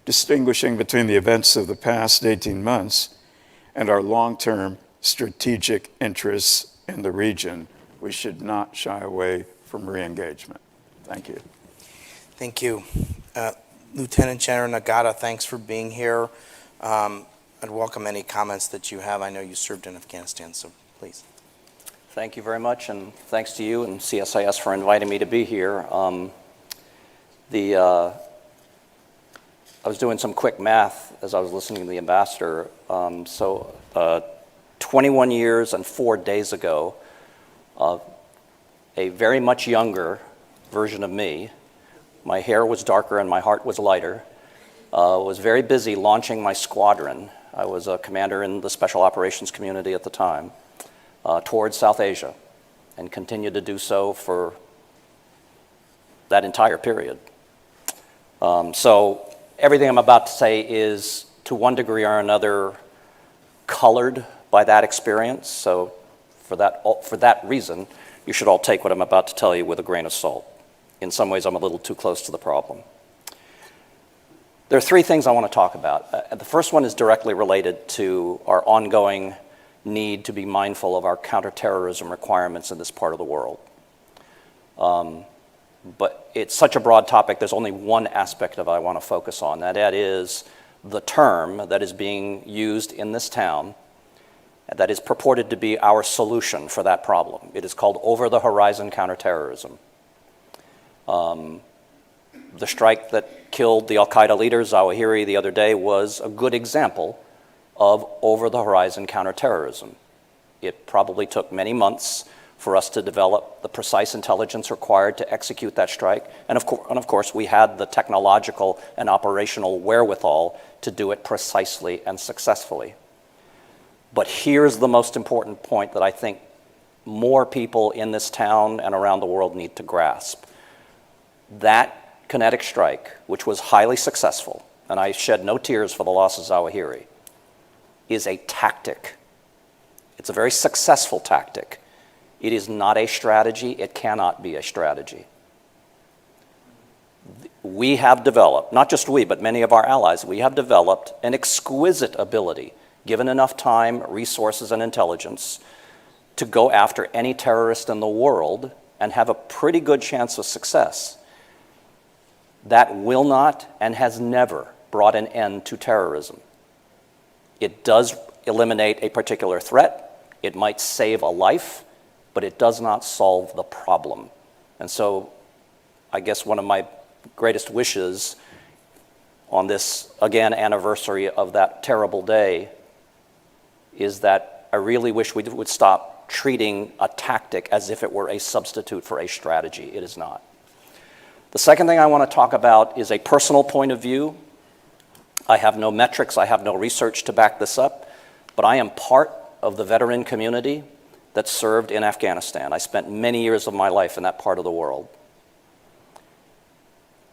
F: distinguishing between the events of the past 18 months and our long-term strategic interests in the region. We should not shy away from re-engagement. Thank you.
A: Thank you. Lieutenant General Nagata, thanks for being here. I'd welcome any comments that you have. I know you served in Afghanistan, so please.
G: Thank you very much, and thanks to you and CSIS for inviting me to be here. I was doing some quick math as I was listening to the ambassador. 21 years and 4 days ago, a very much younger version of me, my hair was darker and my heart was lighter, was very busy launching my squadron. I was a commander in the Special Operations Community at the time, towards South Asia, and continued to do so for that entire period. So everything I'm about to say is, to one degree or another, colored by that experience. So for that reason, you should all take what I'm about to tell you with a grain of salt. In some ways, I'm a little too close to the problem. There are three things I want to talk about. The first one is directly related to our ongoing need to be mindful of our counterterrorism requirements in this part of the world. But it's such a broad topic, there's only one aspect of it I want to focus on, and that is the term that is being used in this town that is purported to be our solution for that problem. It is called over-the-horizon counterterrorism. The strike that killed the Al-Qaeda leader, Zawahiri, the other day was a good example of over-the-horizon counterterrorism. It probably took many months for us to develop the precise intelligence required to execute that strike. And of course, we had the technological and operational wherewithal to do it precisely and successfully. But here's the most important point that I think more people in this town and around the world need to grasp. That kinetic strike, which was highly successful, and I shed no tears for the loss of Zawahiri, is a tactic. It's a very successful tactic. It is not a strategy. It cannot be a strategy. We have developed, not just we, but many of our allies, we have developed an exquisite ability, given enough time, resources, and intelligence, to go after any terrorist in the world and have a pretty good chance of success. That will not and has never brought an end to terrorism. It does eliminate a particular threat. It might save a life, but it does not solve the problem. And so I guess one of my greatest wishes on this, again, anniversary of that terrible day is that I really wish we would stop treating a tactic as if it were a substitute for a strategy. It is not. The second thing I want to talk about is a personal point of view. I have no metrics, I have no research to back this up, but I am part of the veteran community that served in Afghanistan. I spent many years of my life in that part of the world.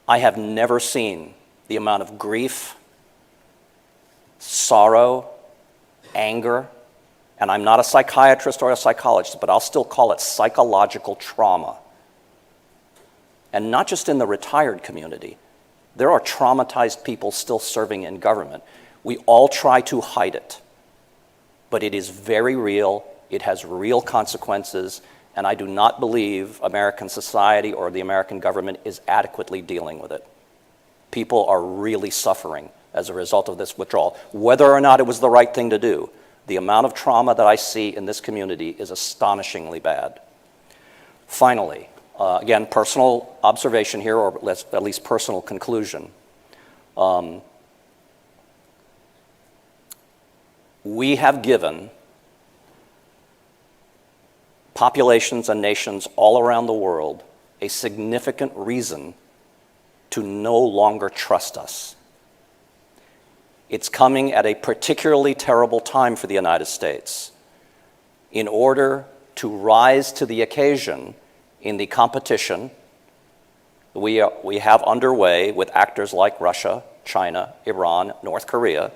G: I have never seen the amount of grief, sorrow, anger, and I'm not a psychiatrist or a psychologist, but I'll still call it psychological trauma. And not just in the retired community. There are traumatized people still serving in government. We all try to hide it, but it is very real. It has real consequences, and I do not believe American society or the American government is adequately dealing with it. People are really suffering as a result of this withdrawal, whether or not it was the right thing to do. The amount of trauma that I see in this community is astonishingly bad. Finally, again, personal observation here, or at least personal conclusion. We have given populations and nations all around the world a significant reason to no longer trust us. It's coming at a particularly terrible time for the United States. In order to rise to the occasion in the competition we have underway with actors like Russia, China, Iran, North Korea,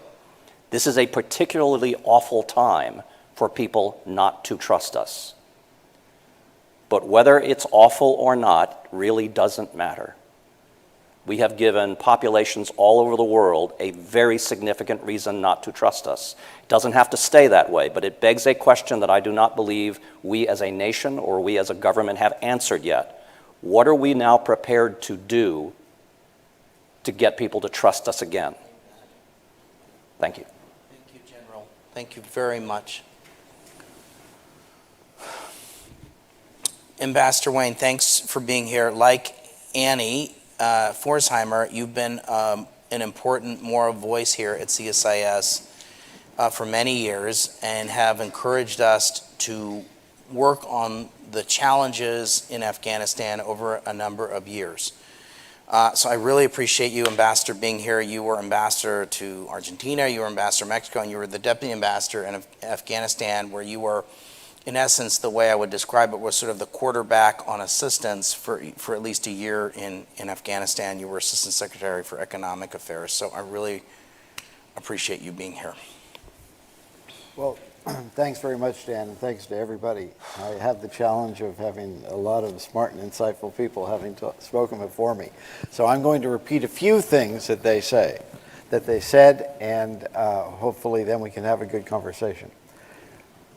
G: this is a particularly awful time for people not to trust us. But whether it's awful or not really doesn't matter. We have given populations all over the world a very significant reason not to trust us. It doesn't have to stay that way, but it begs a question that I do not believe we as a nation or we as a government have answered yet. What are we now prepared to do to get people to trust us again? Thank you.
A: Thank you, General. Thank you very much. Ambassador Wayne, thanks for being here. Like Annie Forsheimer, you've been an important moral voice here at CSIS for many years and have encouraged us to work on the challenges in Afghanistan over a number of years. So I really appreciate you, Ambassador, being here. You were ambassador to Argentina, you were ambassador to Mexico, and you were the deputy ambassador in Afghanistan, where you were, in essence, the way I would describe it was sort of the quarterback on assistance for at least a year in Afghanistan. You were Assistant Secretary for Economic Affairs, so I really appreciate you being here.
H: Well, thanks very much, Dan, and thanks to everybody. I have the challenge of having a lot of smart and insightful people having spoken before me. So I'm going to repeat a few things that they said, and hopefully then we can have a good conversation.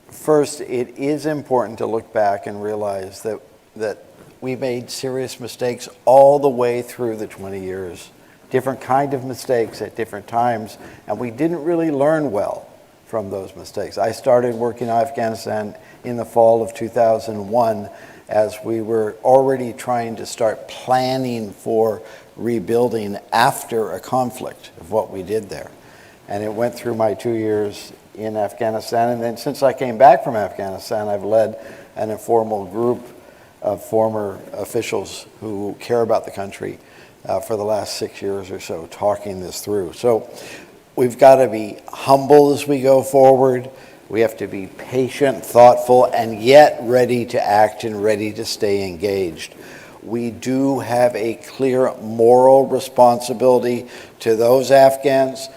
H: First, it is important to look back and realize that we made serious mistakes all the way through the 20 years, different kind of mistakes at different times, and we didn't really learn well from those mistakes. I started working in Afghanistan in the fall of 2001 as we were already trying to start planning for rebuilding after a conflict of what we did there. And it went through my 2 years in Afghanistan, and then since I came back from Afghanistan, I've led an informal group of former officials who care about the country for the last 6 years or so, talking this through. So we've got to be humble as we go forward. We have to be patient, thoughtful, and yet ready to act and ready to stay engaged. We do have a clear moral responsibility to those Afghans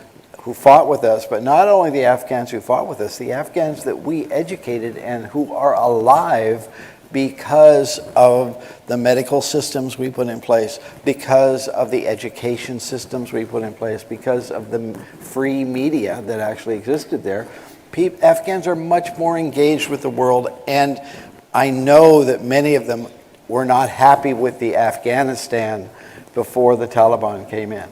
H: who fought with us, but not only the Afghans who fought with us, the Afghans that we educated and who are alive because of the medical systems we put in place, because of the education systems we put in place, because of the free media that actually existed there. Afghans are much more engaged with the world, and I know that many of them were not happy with the Afghanistan before the Taliban came in.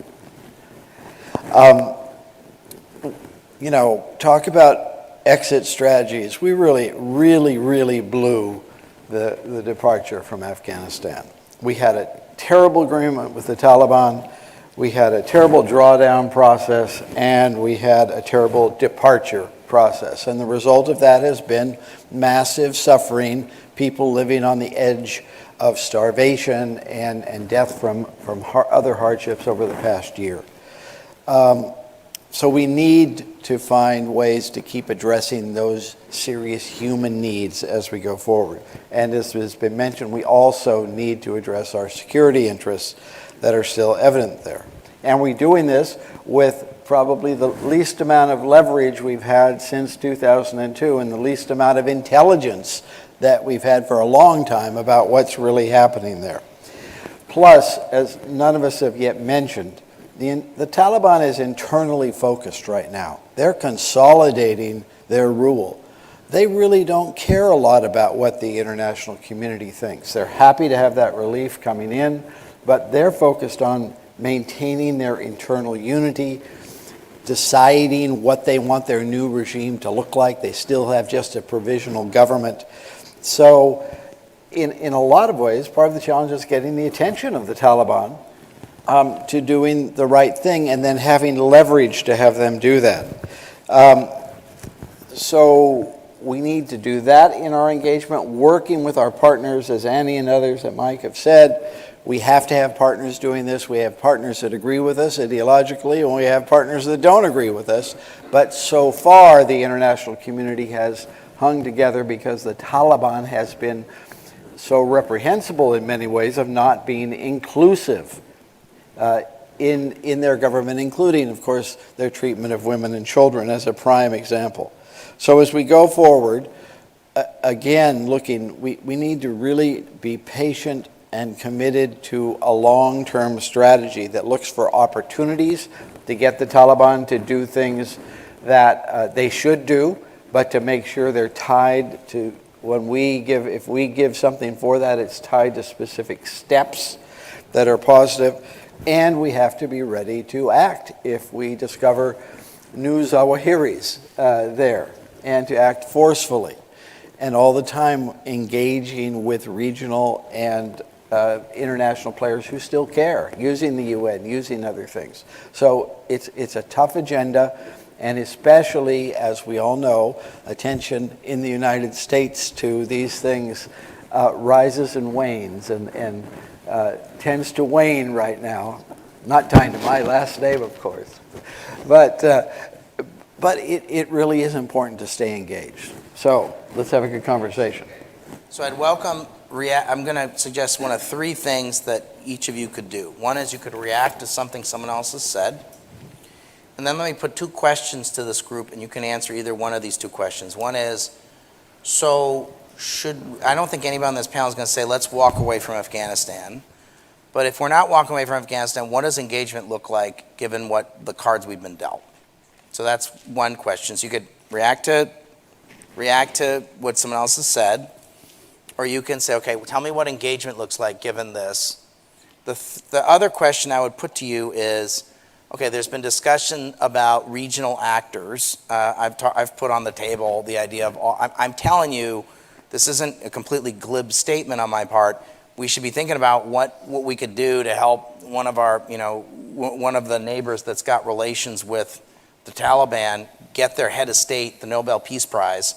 H: Talk about exit strategies. We really blew the departure from Afghanistan. We had a terrible agreement with the Taliban, we had a terrible drawdown process, and we had a terrible departure process. And the result of that has been massive suffering, people living on the edge of starvation and death from other hardships over the past year. So we need to find ways to keep addressing those serious human needs as we go forward. And as has been mentioned, we also need to address our security interests that are still evident there. And we're doing this with probably the least amount of leverage we've had since 2002 and the least amount of intelligence that we've had for a long time about what's really happening there. Plus, as none of us have yet mentioned, the Taliban is internally focused right now. They're consolidating their rule. They really don't care a lot about what the international community thinks. They're happy to have that relief coming in, but they're focused on maintaining their internal unity, deciding what they want their new regime to look like. They still have just a provisional government. So in a lot of ways, part of the challenge is getting the attention of the Taliban to doing the right thing and then having leverage to have them do that. So we need to do that in our engagement, working with our partners, as Annie and others that Mike have said. We have to have partners doing this. We have partners that agree with us ideologically, and we have partners that don't agree with us. But so far, the international community has hung together because the Taliban has been so reprehensible in many ways of not being inclusive in their government, including, of course, their treatment of women and children as a prime example. So as we go forward, again, we need to really be patient and committed to a long-term strategy that looks for opportunities to get the Taliban to do things that they should do, but to make sure they're tied to, if we give something for that, it's tied to specific steps that are positive, and we have to be ready to act if we discover new Zawahiris there, and to act forcefully, and all the time engaging with regional and international players who still care, using the UN, using other things. So it's a tough agenda, and especially, as we all know, attention in the United States to these things rises and wanes, and tends to wane right now. Not tying to my last name, of course, but it really is important to stay engaged. So let's have a good conversation.
A: So I'd welcome, I'm going to suggest one of three things that each of you could do. One is you could react to something someone else has said. And then let me put two questions to this group, and you can answer either one of these two questions. One is, I don't think anybody on this panel is going to say, let's walk away from Afghanistan. But if we're not walking away from Afghanistan, what does engagement look like given what the cards we've been dealt? So that's one question. So you could react to what someone else has said, or you can say, okay, well, tell me what engagement looks like given this. The other question I would put to you is, okay, there's been discussion about regional actors. I've put on the table the idea of, I'm telling you, this isn't a completely glib statement on my part. We should be thinking about what we could do to help one of the neighbors that's got relations with the Taliban get their head of state the Nobel Peace Prize.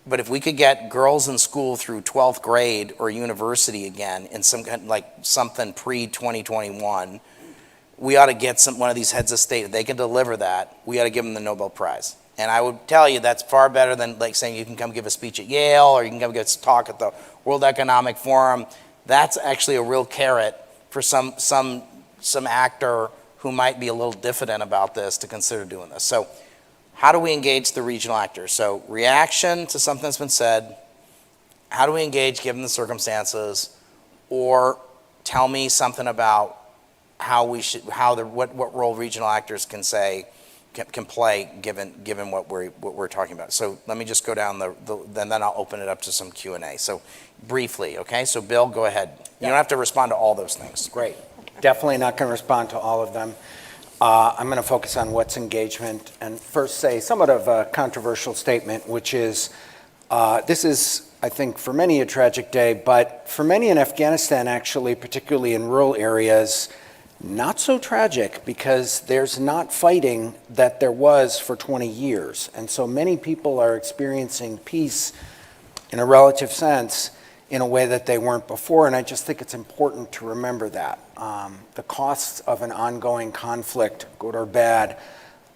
A: But if we could get girls in school through 12th grade or university again in some kind like something pre-2021, we ought to get one of these heads of state. If they can deliver that, we ought to give them the Nobel Prize. And I would tell you that's far better than like saying you can come give a speech at Yale or you can come give a talk at the World Economic Forum. That's actually a real carrot for some actor who might be a little diffident about this to consider doing this. So how do we engage the regional actors? So reaction to something that's been said, how do we engage given the circumstances, or tell me something about what role regional actors can play given what we're talking about. So let me just go down then I'll open it up to some Q&A. So briefly, okay? So Bill, go ahead. You don't have to respond to all those things.
D: Great. Definitely not going to respond to all of them. I'm going to focus on what's engagement and first say somewhat of a controversial statement, which is this is, I think, for many a tragic day, but for many in Afghanistan, actually, particularly in rural areas, Not so tragic, because there's not fighting that there was for 20 years. And so many people are experiencing peace in a relative sense in a way that they weren't before. And I just think it's important to remember that. The costs of an ongoing conflict, good or bad,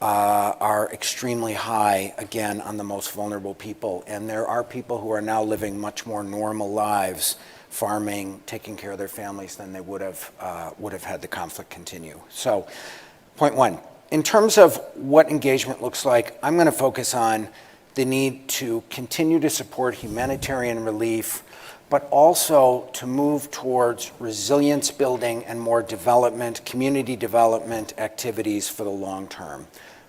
D: are extremely high, again, on the most vulnerable people. And there are people who are now living much more normal lives, farming, taking care of their families, than they would have had the conflict continue. So, point one, in terms of what engagement looks like, I'm going to focus on the need to continue to support humanitarian relief, but also to move towards resilience building and more development, community development activities for the long term.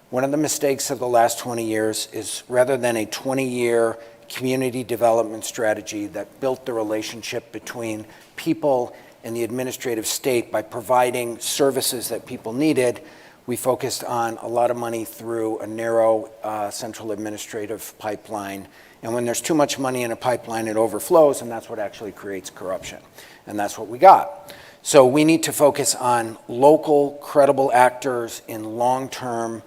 D: One of the mistakes of the last 20 years is, rather than a 20-year community development strategy that built the relationship between people and the administrative state by providing services that people needed, we focused on a lot of money through a narrow central administrative pipeline. And when there's too much money in a pipeline, it overflows, and that's what actually creates corruption. And that's what we got. So we need to focus on local, credible actors in long-term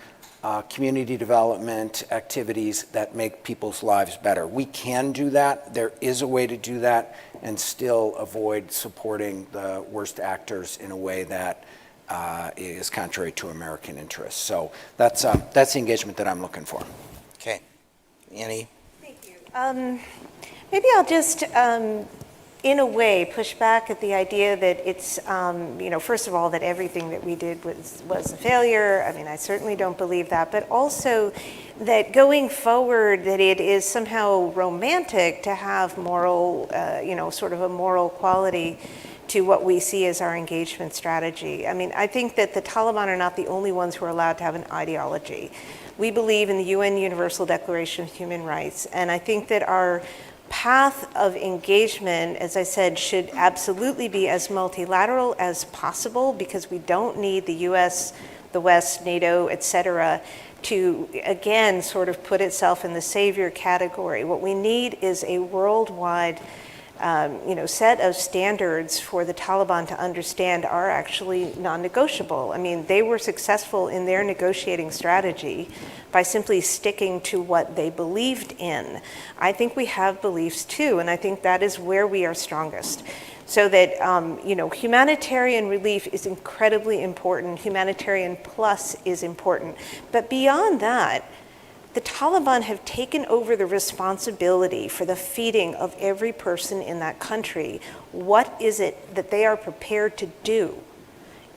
D: community development activities that make people's lives better. We can do that. There is a way to do that and still avoid supporting the worst actors in a way that is contrary to American interests. So that's the engagement that I'm looking for. Okay, Annie?
E: Thank you. Maybe I'll just, in a way, push back at the idea that it's, first of all, that everything that we did was a failure. I mean, I certainly don't believe that, but also that going forward, that it is somehow romantic to have moral, sort of a moral quality to what we see as our engagement strategy. I mean, I think that the Taliban are not the only ones who are allowed to have an ideology. We believe in the UN Universal Declaration of Human Rights, and I think that our path of engagement, as I said, should absolutely be as multilateral as possible, because we don't need the US, the West, NATO, et cetera, to, again, sort of put itself in the savior category. What we need is a worldwide set of standards for the Taliban to understand are actually non-negotiable. I mean, they were successful in their negotiating strategy by simply sticking to what they believed in. I think we have beliefs too, and I think that is where we are strongest. So that, humanitarian relief is incredibly important. Humanitarian plus is important. But beyond that, the Taliban have taken over the responsibility for the feeding of every person in that country. What is it that they are prepared to do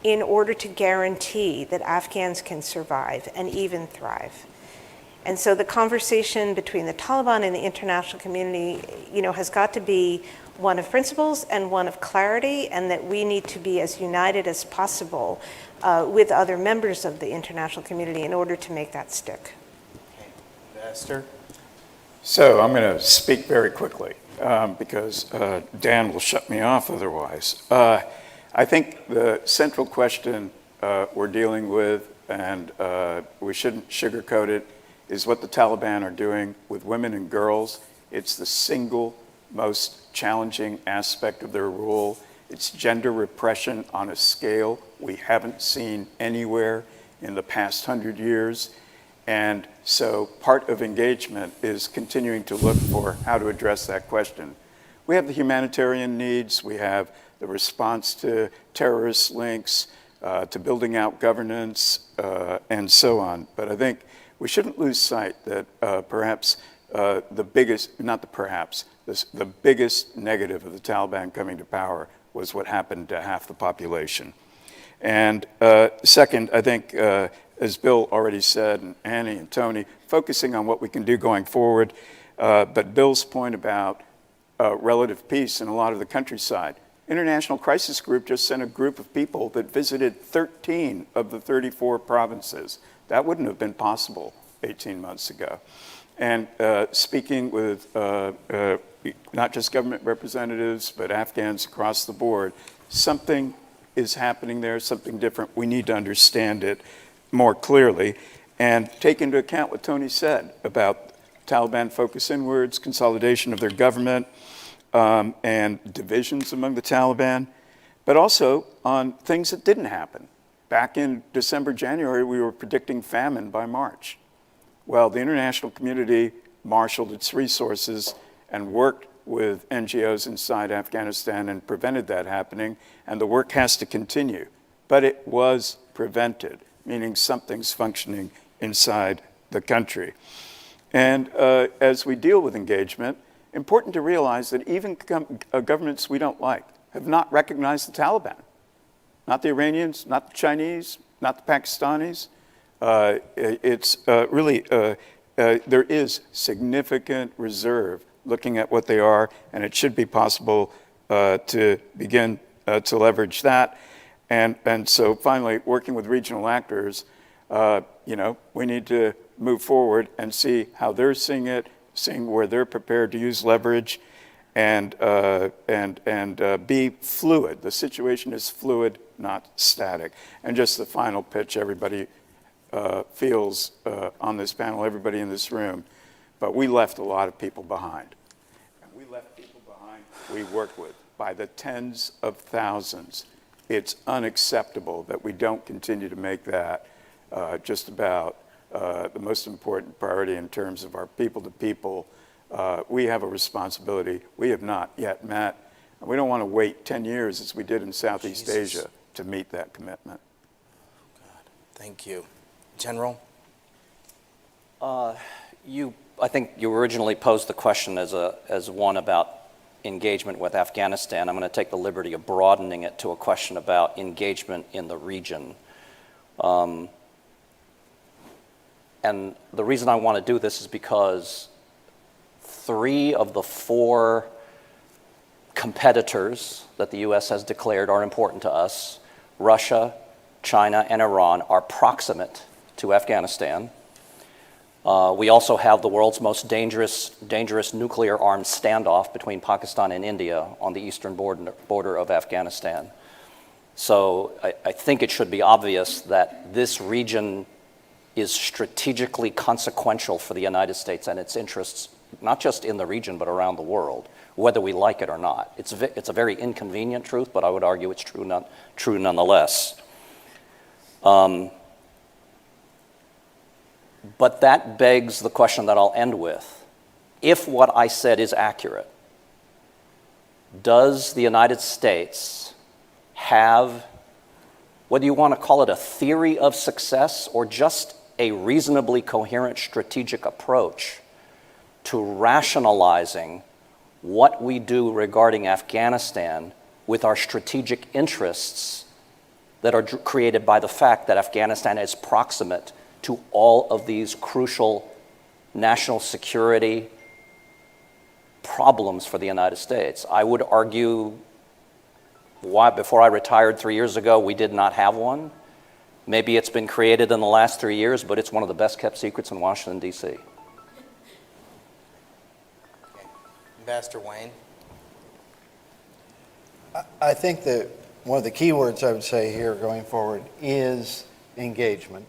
E: in order to guarantee that Afghans can survive and even thrive? And so the conversation between the Taliban and the international community, has got to be one of principles and one of clarity, and that we need to be as united as possible with other members of the international community in order to make that stick.
F: Esther? So I'm going to speak very quickly because Dan will shut me off otherwise. I think the central question we're dealing with, and we shouldn't sugarcoat it, is what the Taliban are doing with women and girls. It's the single most challenging aspect of their rule. It's gender repression on a scale we haven't seen anywhere in the past 100 years. And so part of engagement is continuing to look for how to address that question. We have the humanitarian needs, we have the response to terrorist links, to building out governance, and so on. But I think we shouldn't lose sight that perhaps the biggest negative of the Taliban coming to power was what happened to half the population. And second, I think, as Bill already said, and Annie and Tony, focusing on what we can do going forward. But Bill's point about relative peace in a lot of the countryside. International Crisis Group just sent a group of people that visited 13 of the 34 provinces. That wouldn't have been possible 18 months ago. And speaking with not just government representatives, but Afghans across the board, something is happening there, something different. We need to understand it more clearly and take into account what Tony said about Taliban focus inwards, consolidation of their government, and divisions among the Taliban. but also on things that didn't happen. Back in December, January, we were predicting famine by March. Well, the international community marshaled its resources and worked with NGOs inside Afghanistan and prevented that happening, and the work has to continue. But it was prevented, meaning something's functioning inside the country. And as we deal with engagement, important to realize that even governments we don't like have not recognized the Taliban. Not the Iranians, not the Chinese, not the Pakistanis. It's really, there is significant reserve looking at what they are, and it should be possible to begin to leverage that. And so finally, working with regional actors, we need to move forward and see how they're seeing it, seeing where they're prepared to use leverage, and be fluid. The situation is fluid, not static. And just the final pitch everybody feels on this panel, everybody in this room, but we left a lot of people behind. And we left people behind we work with by the tens of thousands. It's unacceptable that we don't continue to make that just about the most important priority in terms of our people-to-people. We have a responsibility we have not yet met. And we don't want to wait 10 years as we did in Southeast Asia to meet that commitment.
A: God, thank you. General?
G: I think you originally posed the question as one about engagement with Afghanistan. I'm going to take the liberty of broadening it to a question about engagement in the region. And the reason I want to do this is because 3 of the 4 competitors that the U.S. has declared are important to us, Russia, China, and Iran, are proximate to Afghanistan. We also have the world's most dangerous nuclear-armed standoff between Pakistan and India on the eastern border of Afghanistan. So I think it should be obvious that this region is strategically consequential for the United States and its interests, not just in the region, but around the world, whether we like it or not. It's a very inconvenient truth, but I would argue it's true nonetheless. But that begs the question that I'll end with. If what I said is accurate, does the United States have, whether you want to call it a theory of success or just a reasonably coherent strategic approach to rationalizing what we do regarding Afghanistan with our strategic interests that are created by the fact that Afghanistan is proximate to all of these crucial national security problems for the United States? I would argue before I retired 3 years ago, we did not have one. Maybe it's been created in the last 3 years, but it's one of the best kept secrets in Washington, D.C.
A: Okay. Ambassador Wayne?
H: I think that one of the key words I would say here going forward is engagement.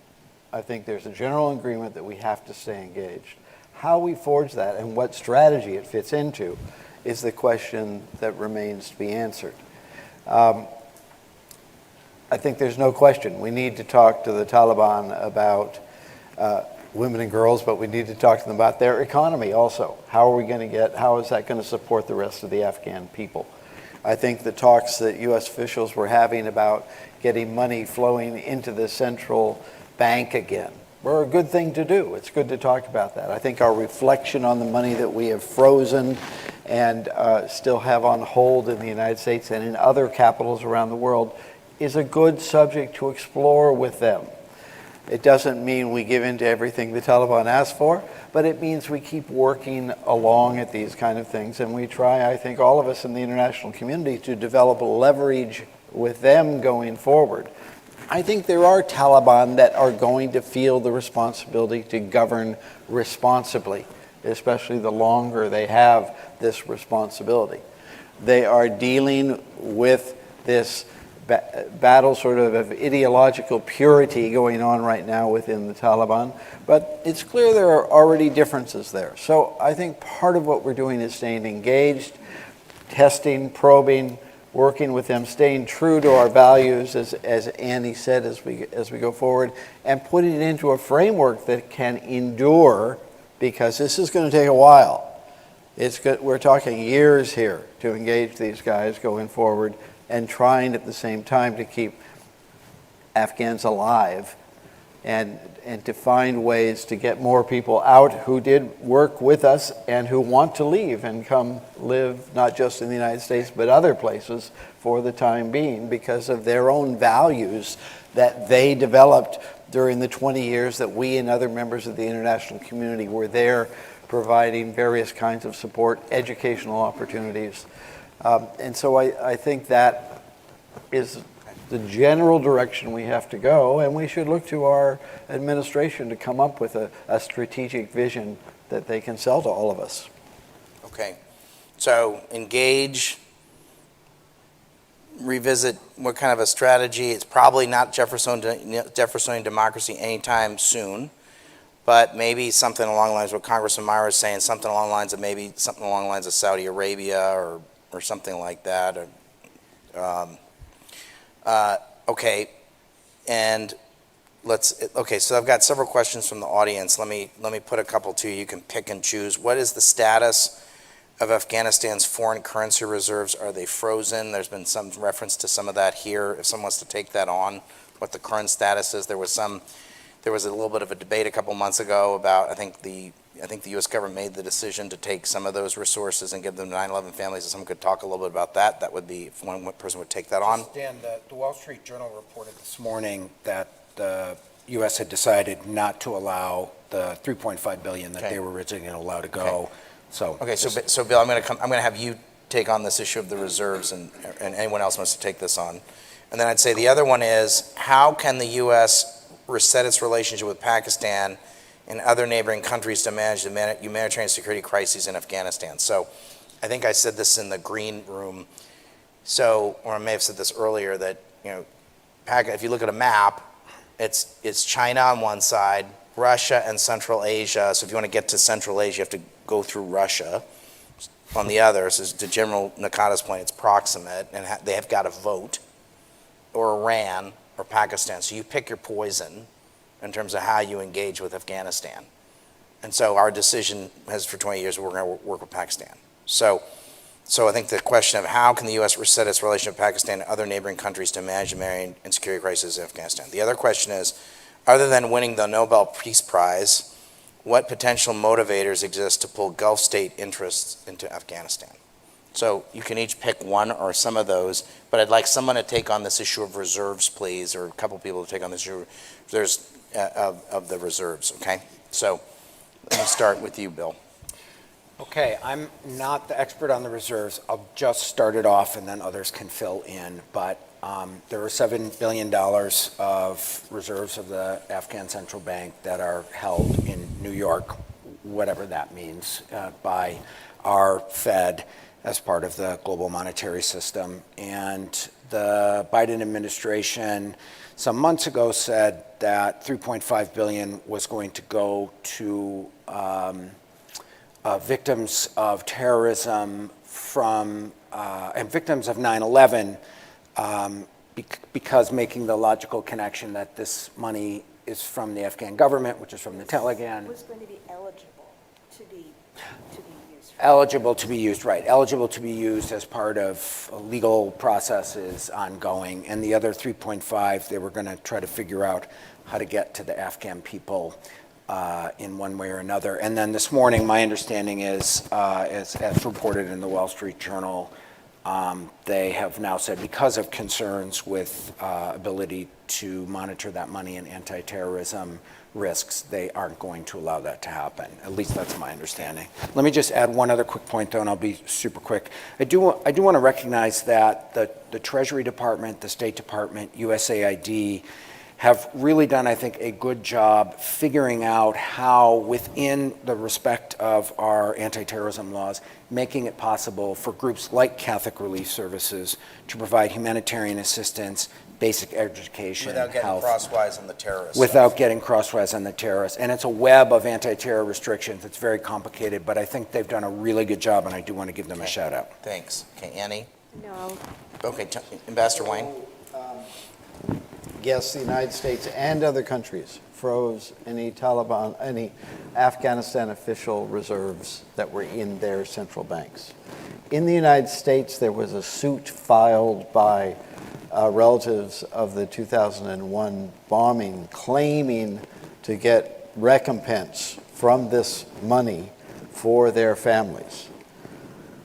H: I think there's a general agreement that we have to stay engaged. How we forge that and what strategy it fits into is the question that remains to be answered. I think there's no question. We need to talk to the Taliban about women and girls, but we need to talk to them about their economy also. How is that going to support the rest of the Afghan people? I think the talks that U.S. officials were having about getting money flowing into the central bank again were a good thing to do. It's good to talk about that. I think our reflection on the money that we have frozen and still have on hold in the United States and in other capitals around the world is a good subject to explore with them. It doesn't mean we give in to everything the Taliban asks for, but it means we keep working along at these kind of things, and we try, I think, all of us in the international community to develop a leverage with them going forward. I think there are Taliban that are going to feel the responsibility to govern responsibly, especially the longer they have this responsibility. They are dealing with this battle sort of ideological purity going on right now within the Taliban, but it's clear there are already differences there. So I think part of what we're doing is staying engaged, testing, probing, working with them, staying true to our values, as Annie said, as we go forward, and putting it into a framework that can endure, because this is going to take a while. We're talking years here to engage these guys going forward, and trying at the same time to keep Afghans alive, and to find ways to get more people out who did work with us and who want to leave and come live not just in the United States but other places for the time being, because of their own values that they developed during the 20 years that we and other members of the international community were there providing various kinds of support, educational opportunities. And so I think that is the general direction we have to go, and we should look to our administration to come up with a strategic vision that they can sell to all of us.
A: Okay, so engage, revisit what kind of a strategy. It's probably not Jeffersonian democracy anytime soon, but maybe something along the lines of what Congressman Meyer is saying, something along the lines of maybe something along the lines of Saudi Arabia or something like that. Okay, and so I've got several questions from the audience. Let me put a couple to you. You can pick and choose. What is the status of Afghanistan's foreign currency reserves? Are they frozen? There's been some reference to some of that here. If someone wants to take that on, what the current status is. There was a little bit of a debate a couple months ago about, I think the U.S. government made the decision to take some of those resources and give them to 9/11 families. If someone could talk a little bit about that, that would be, if one person would take that on.
D: Dan, the Wall Street Journal reported this morning that the U.S. had decided not to allow the $3.5 billion that they were originally going to allow to go.
A: Okay. So Bill, I'm going to have you take on this issue of the reserves, and anyone else wants to take this on. And then I'd say the other one is, how can the U.S. reset its relationship with Pakistan and other neighboring countries to manage the humanitarian security crises in Afghanistan? So I think I said this in the green room, or I may have said this earlier, that if you look at a map, it's China on one side, Russia and Central Asia. So if you want to get to Central Asia, you have to go through Russia. On the other, so to General Nakata's point, it's proximate, and they have got to vote, or Iran or Pakistan. So you pick your poison in terms of how you engage with Afghanistan. And so our decision has for 20 years, we're going to work with Pakistan. So I think the question of how can the U.S. reset its relationship with Pakistan and other neighboring countries to manage the humanitarian and security crisis in Afghanistan. The other question is, other than winning the Nobel Peace Prize, what potential motivators exist to pull Gulf state interests into Afghanistan? So you can each pick one or some of those, but I'd like someone to take on this issue of reserves, please, or a couple people to take on this issue of the reserves, okay? So let me start with you, Bill.
D: Okay, I'm not the expert on the reserves. I'll just start it off and then others can fill in. But there are $7 billion of reserves of the Afghan Central Bank that are held in New York, whatever that means, by our Fed as part of the global monetary system. And the Biden administration some months ago said that $3.5 billion was going to go to victims of terrorism and victims of 9/11, because making the logical connection that this money is from the Afghan government, which is from the Taliban.
E: It was going to be eligible to be used.
D: Eligible to be used, right. Eligible to be used as part of legal processes ongoing. And the other 3.5, they were going to try to figure out how to get to the Afghan people in one way or another. And then this morning, my understanding is, as reported in the Wall Street Journal, they have now said, because of concerns with ability to monitor that money and anti-terrorism risks, they aren't going to allow that to happen. At least that's my understanding. Let me just add one other quick point, though, and I'll be super quick. I do want to recognize that the Treasury Department, the State Department, USAID have really done, I think, a good job figuring out how, within the respect of our anti-terrorism laws, making it possible for groups like Catholic Relief Services to provide humanitarian assistance, basic education,
A: without getting
D: health,
A: crosswise on the terrorists.
D: without getting crosswise on the terrorists. And it's a web of anti-terror restrictions. It's very complicated, but I think they've done a really good job, and I do want to give them a shout out.
A: Thanks. Okay, Annie?
E: No,
A: Okay, Ambassador Wayne.
H: Yes, the United States and other countries froze any Afghanistan official reserves that were in their central banks. In the United States, there was a suit filed by relatives of the 2001 bombing claiming to get recompense from this money for their families.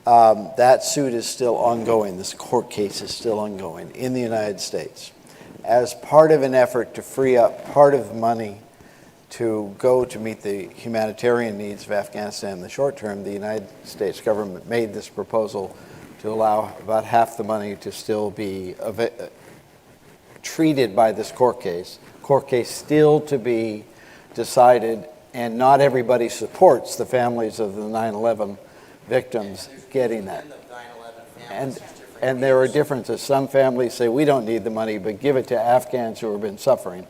H: That suit is still ongoing. This court case is still ongoing in the United States. As part of an effort to free up part of the money to go to meet the humanitarian needs of Afghanistan in the short term, the United States government made this proposal to allow about half the money to still be treated by this court case still to be decided, and not everybody supports the families of the 9/11 victims getting that. And there are differences. Some families say, we don't need the money, but give it to Afghans who have been suffering.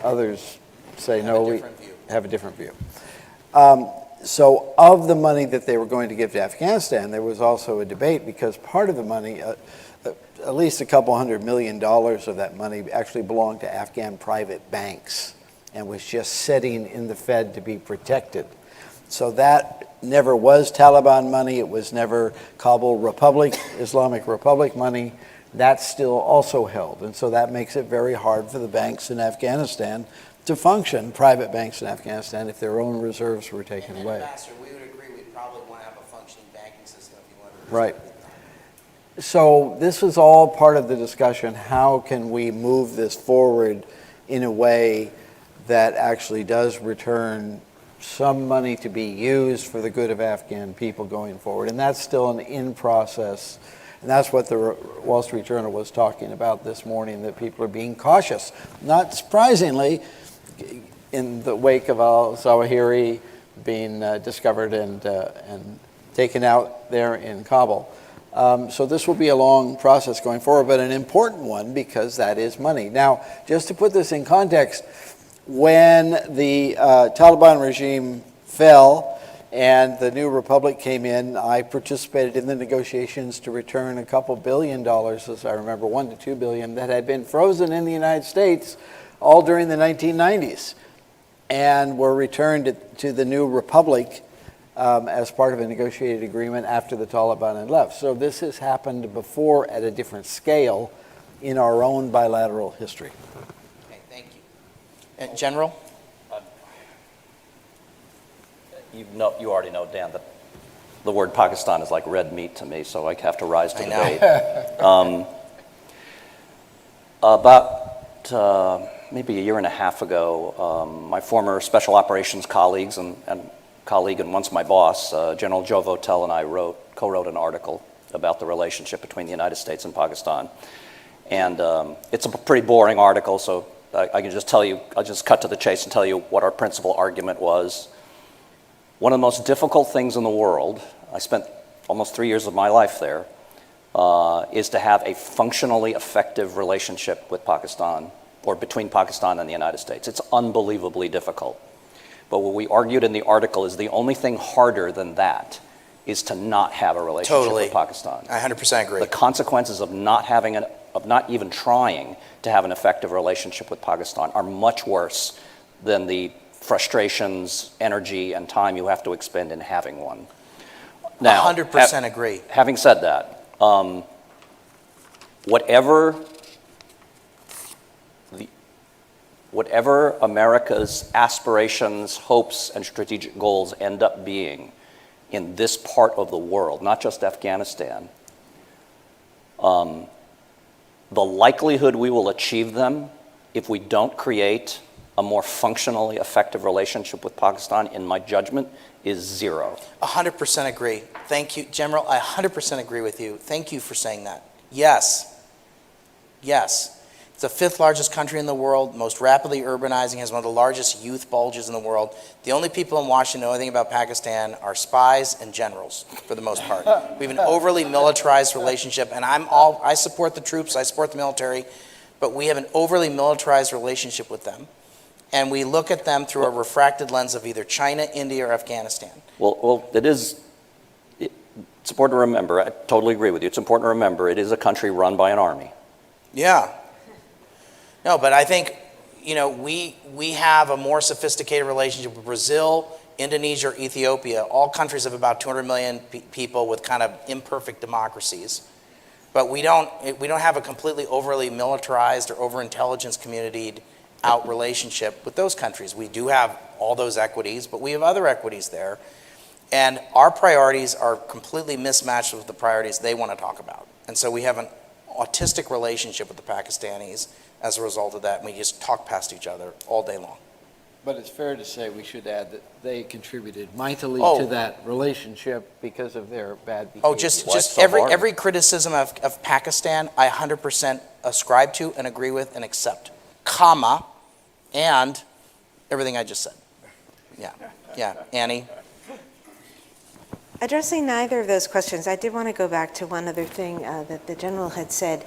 H: Others say, no, we have a different view. So of the money that they were going to give to Afghanistan, there was also a debate because part of the money, at least a couple $100 million of that money actually belonged to Afghan private banks and was just sitting in the Fed to be protected. So that never was Taliban money. It was never Kabul Islamic Republic money. That's still also held. And so that makes it very hard for the banks in Afghanistan to function, private banks in Afghanistan, if their own reserves were taken away.
A: Ambassador, we would agree we'd probably want to have a functioning banking system if you wanted to.
H: Right. So this was all part of the discussion. How can we move this forward in a way that actually does return some money to be used for the good of Afghan people going forward? And that's still an in process. And that's what the Wall Street Journal was talking about this morning, that people are being cautious. Not surprisingly, in the wake of al-Zawahiri being discovered and taken out there in Kabul. So this will be a long process going forward, but an important one because that is money. Now, just to put this in context, when the Taliban regime fell and the new republic came in, I participated in the negotiations to return a couple $2 billion, as I remember, $1 to $2 billion, that had been frozen in the United States all during the 1990s and were returned to the new republic as part of a negotiated agreement after the Taliban had left. So this has happened before at a different scale in our own bilateral history.
A: Okay, thank you. And General?
G: You already know, Dan, that the word Pakistan is like red meat to me, so I have to rise to the bait. About maybe a year and a half ago, my former special operations colleagues and colleague and once my boss, General Joe Votel, and I co-wrote an article about the relationship between the United States and Pakistan. And it's a pretty boring article, so I can just tell you, I'll just cut to the chase and tell you what our principal argument was. One of the most difficult things in the world, I spent almost 3 years of my life there, is to have a functionally effective relationship with Pakistan, or between Pakistan and the United States. It's unbelievably difficult. But what we argued in the article is the only thing harder than that is to not have a relationship with Pakistan.
A: I 100% agree.
G: The consequences of not even trying to have an effective relationship with Pakistan are much worse than the frustrations, energy, and time you have to expend in having one. Now,
A: 100% agree.
G: Having said that, whatever America's aspirations, hopes, and strategic goals end up being in this part of the world, not just Afghanistan, the likelihood we will achieve them if we don't create a more functionally effective relationship with Pakistan, in my judgment, is zero.
A: 100% agree. Thank you, General. I 100% agree with you. Thank you for saying that. Yes. Yes. It's the fifth largest country in the world, most rapidly urbanizing, has one of the largest youth bulges in the world. The only people in Washington who know anything about Pakistan are spies and generals, for the most part. We have an overly militarized relationship, and I support the troops, I support the military, but we have an overly militarized relationship with them. And we look at them through a refracted lens of either China, India, or Afghanistan.
G: Well, it is It's important to remember, I totally agree with you, it's important to remember it is a country run by an army.
A: Yeah. No, but I think, we have a more sophisticated relationship with Brazil, Indonesia, or Ethiopia, all countries of about 200 million people with kind of imperfect democracies. But we don't have a completely overly militarized or over-intelligence communityed out relationship with those countries. We do have all those equities, but we have other equities there. And our priorities are completely mismatched with the priorities they want to talk about. And so we have an autistic relationship with the Pakistanis as a result of that, and we just talk past each other all day long.
H: But it's fair to say, we should add that they contributed mightily
A: Oh.
H: to that relationship because of their bad behavior.
A: Oh, just
G: so
A: every
G: hard?
A: every criticism of Pakistan, I 100% ascribe to and agree with and accept, comma, and everything I just said. Yeah, Annie.
E: Addressing neither of those questions, I did want to go back to one other thing that the general had said.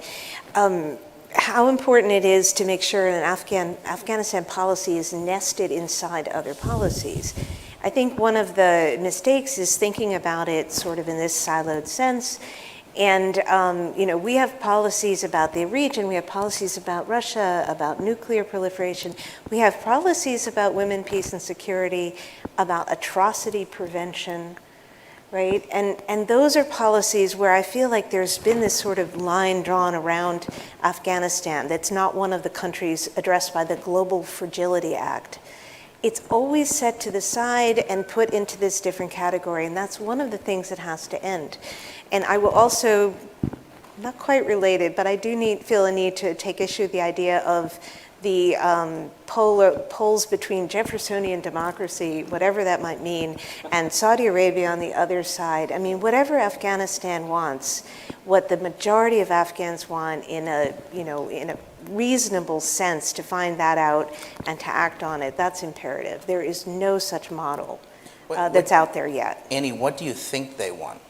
E: How important it is to make sure an Afghanistan policy is nested inside other policies. I think one of the mistakes is thinking about it sort of in this siloed sense. And, we have policies about the region, we have policies about Russia, about nuclear proliferation, we have policies about women, peace, and security, about atrocity prevention, right? And those are policies where I feel like there's been this sort of line drawn around Afghanistan that's not one of the countries addressed by the Global Fragility Act. It's always set to the side and put into this different category, and that's one of the things that has to end. And I will also, not quite related, but I do feel a need to take issue with the idea of the poles between Jeffersonian democracy, whatever that might mean, and Saudi Arabia on the other side. I mean, whatever Afghanistan wants, what the majority of Afghans want in a reasonable sense to find that out and to act on it, that's imperative. There is no such model that's out there yet.
A: Annie, what do you think they want?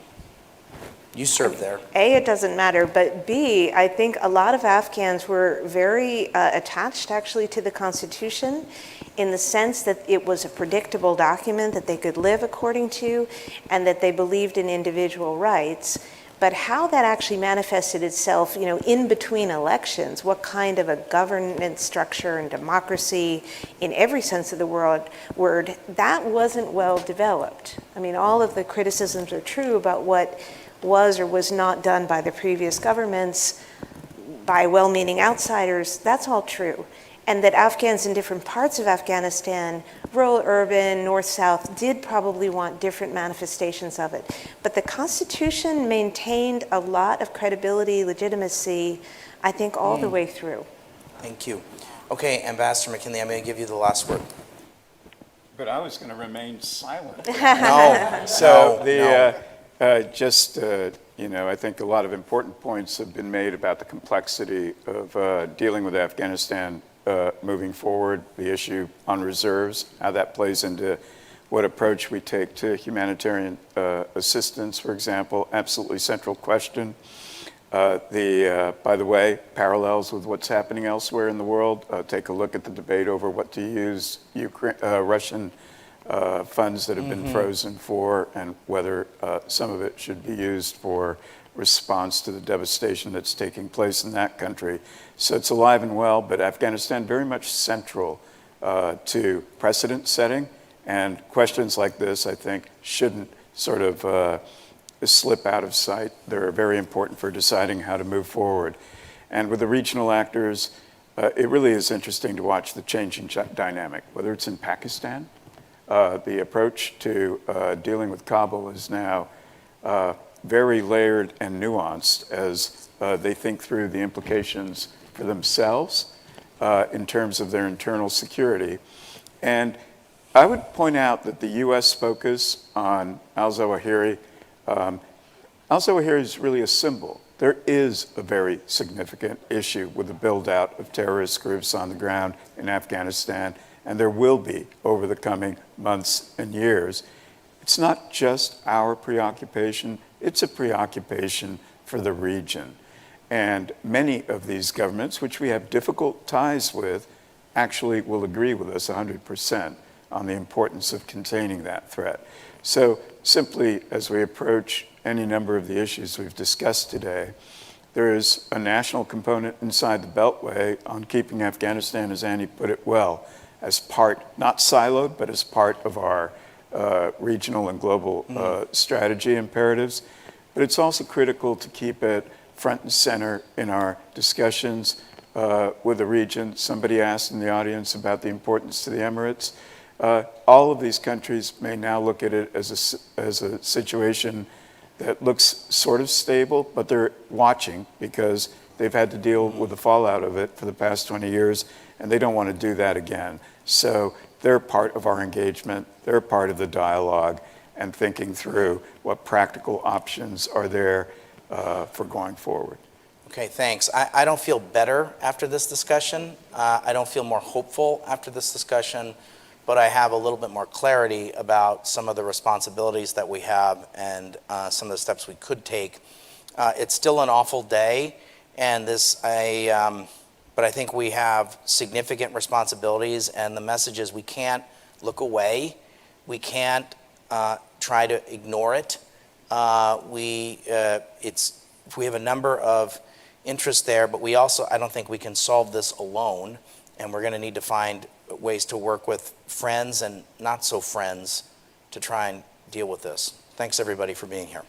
A: You served there.
E: A, it doesn't matter, but B, I think a lot of Afghans were very attached actually to the Constitution in the sense that it was a predictable document that they could live according to and that they believed in individual rights. But how that actually manifested itself, in between elections, what kind of a governance structure and democracy in every sense of the word, that wasn't well developed. I mean, all of the criticisms are true about what was or was not done by the previous governments, by well-meaning outsiders, that's all true. And that Afghans in different parts of Afghanistan, rural, urban, north, south, did probably want different manifestations of it. But the Constitution maintained a lot of credibility, legitimacy, I think, all the way through.
A: Thank you. Okay, Ambassador McKinley, I'm going to give you the last word.
F: But I was going to remain silent.
A: No.
F: I think a lot of important points have been made about the complexity of dealing with Afghanistan moving forward, the issue on reserves, how that plays into what approach we take to humanitarian assistance, for example, absolutely central question. By the way, parallels with what's happening elsewhere in the world. Take a look at the debate over what to use Russian funds that have been frozen for, and whether some of it should be used for response to the devastation that's taking place in that country. So it's alive and well, but Afghanistan very much central to precedent setting, and questions like this, I think, shouldn't sort of slip out of sight. They're very important for deciding how to move forward. And with the regional actors, it really is interesting to watch the changing dynamic, whether it's in Pakistan. The approach to dealing with Kabul is now very layered and nuanced as they think through the implications for themselves in terms of their internal security. And I would point out that the U.S. focus on al-Zawahiri, al-Zawahiri is really a symbol. There is a very significant issue with the build-out of terrorist groups on the ground in Afghanistan, and there will be over the coming months and years. It's not just our preoccupation, it's a preoccupation for the region. And many of these governments, which we have difficult ties with, actually will agree with us 100% on the importance of containing that threat. So simply as we approach any number of the issues we've discussed today. There is a national component inside the Beltway on keeping Afghanistan, as Annie put it well, as part, not siloed, but as part of our regional and global strategy imperatives. But it's also critical to keep it front and center in our discussions with the region. Somebody asked in the audience about the importance to the Emirates. All of these countries may now look at it as a situation that looks sort of stable, but they're watching because they've had to deal with the fallout of it for the past 20 years, and they don't want to do that again. So they're part of our engagement, they're part of the dialogue, and thinking through what practical options are there for going forward.
A: Okay, thanks. I don't feel better after this discussion. I don't feel more hopeful after this discussion, but I have a little bit more clarity about some of the responsibilities that we have and some of the steps we could take. It's still an awful day, and but I think we have significant responsibilities, and the message is we can't look away. We can't try to ignore it. We have a number of interests there, but I don't think we can solve this alone, and we're going to need to find ways to work with friends and not so friends to try and deal with this. Thanks everybody for being here.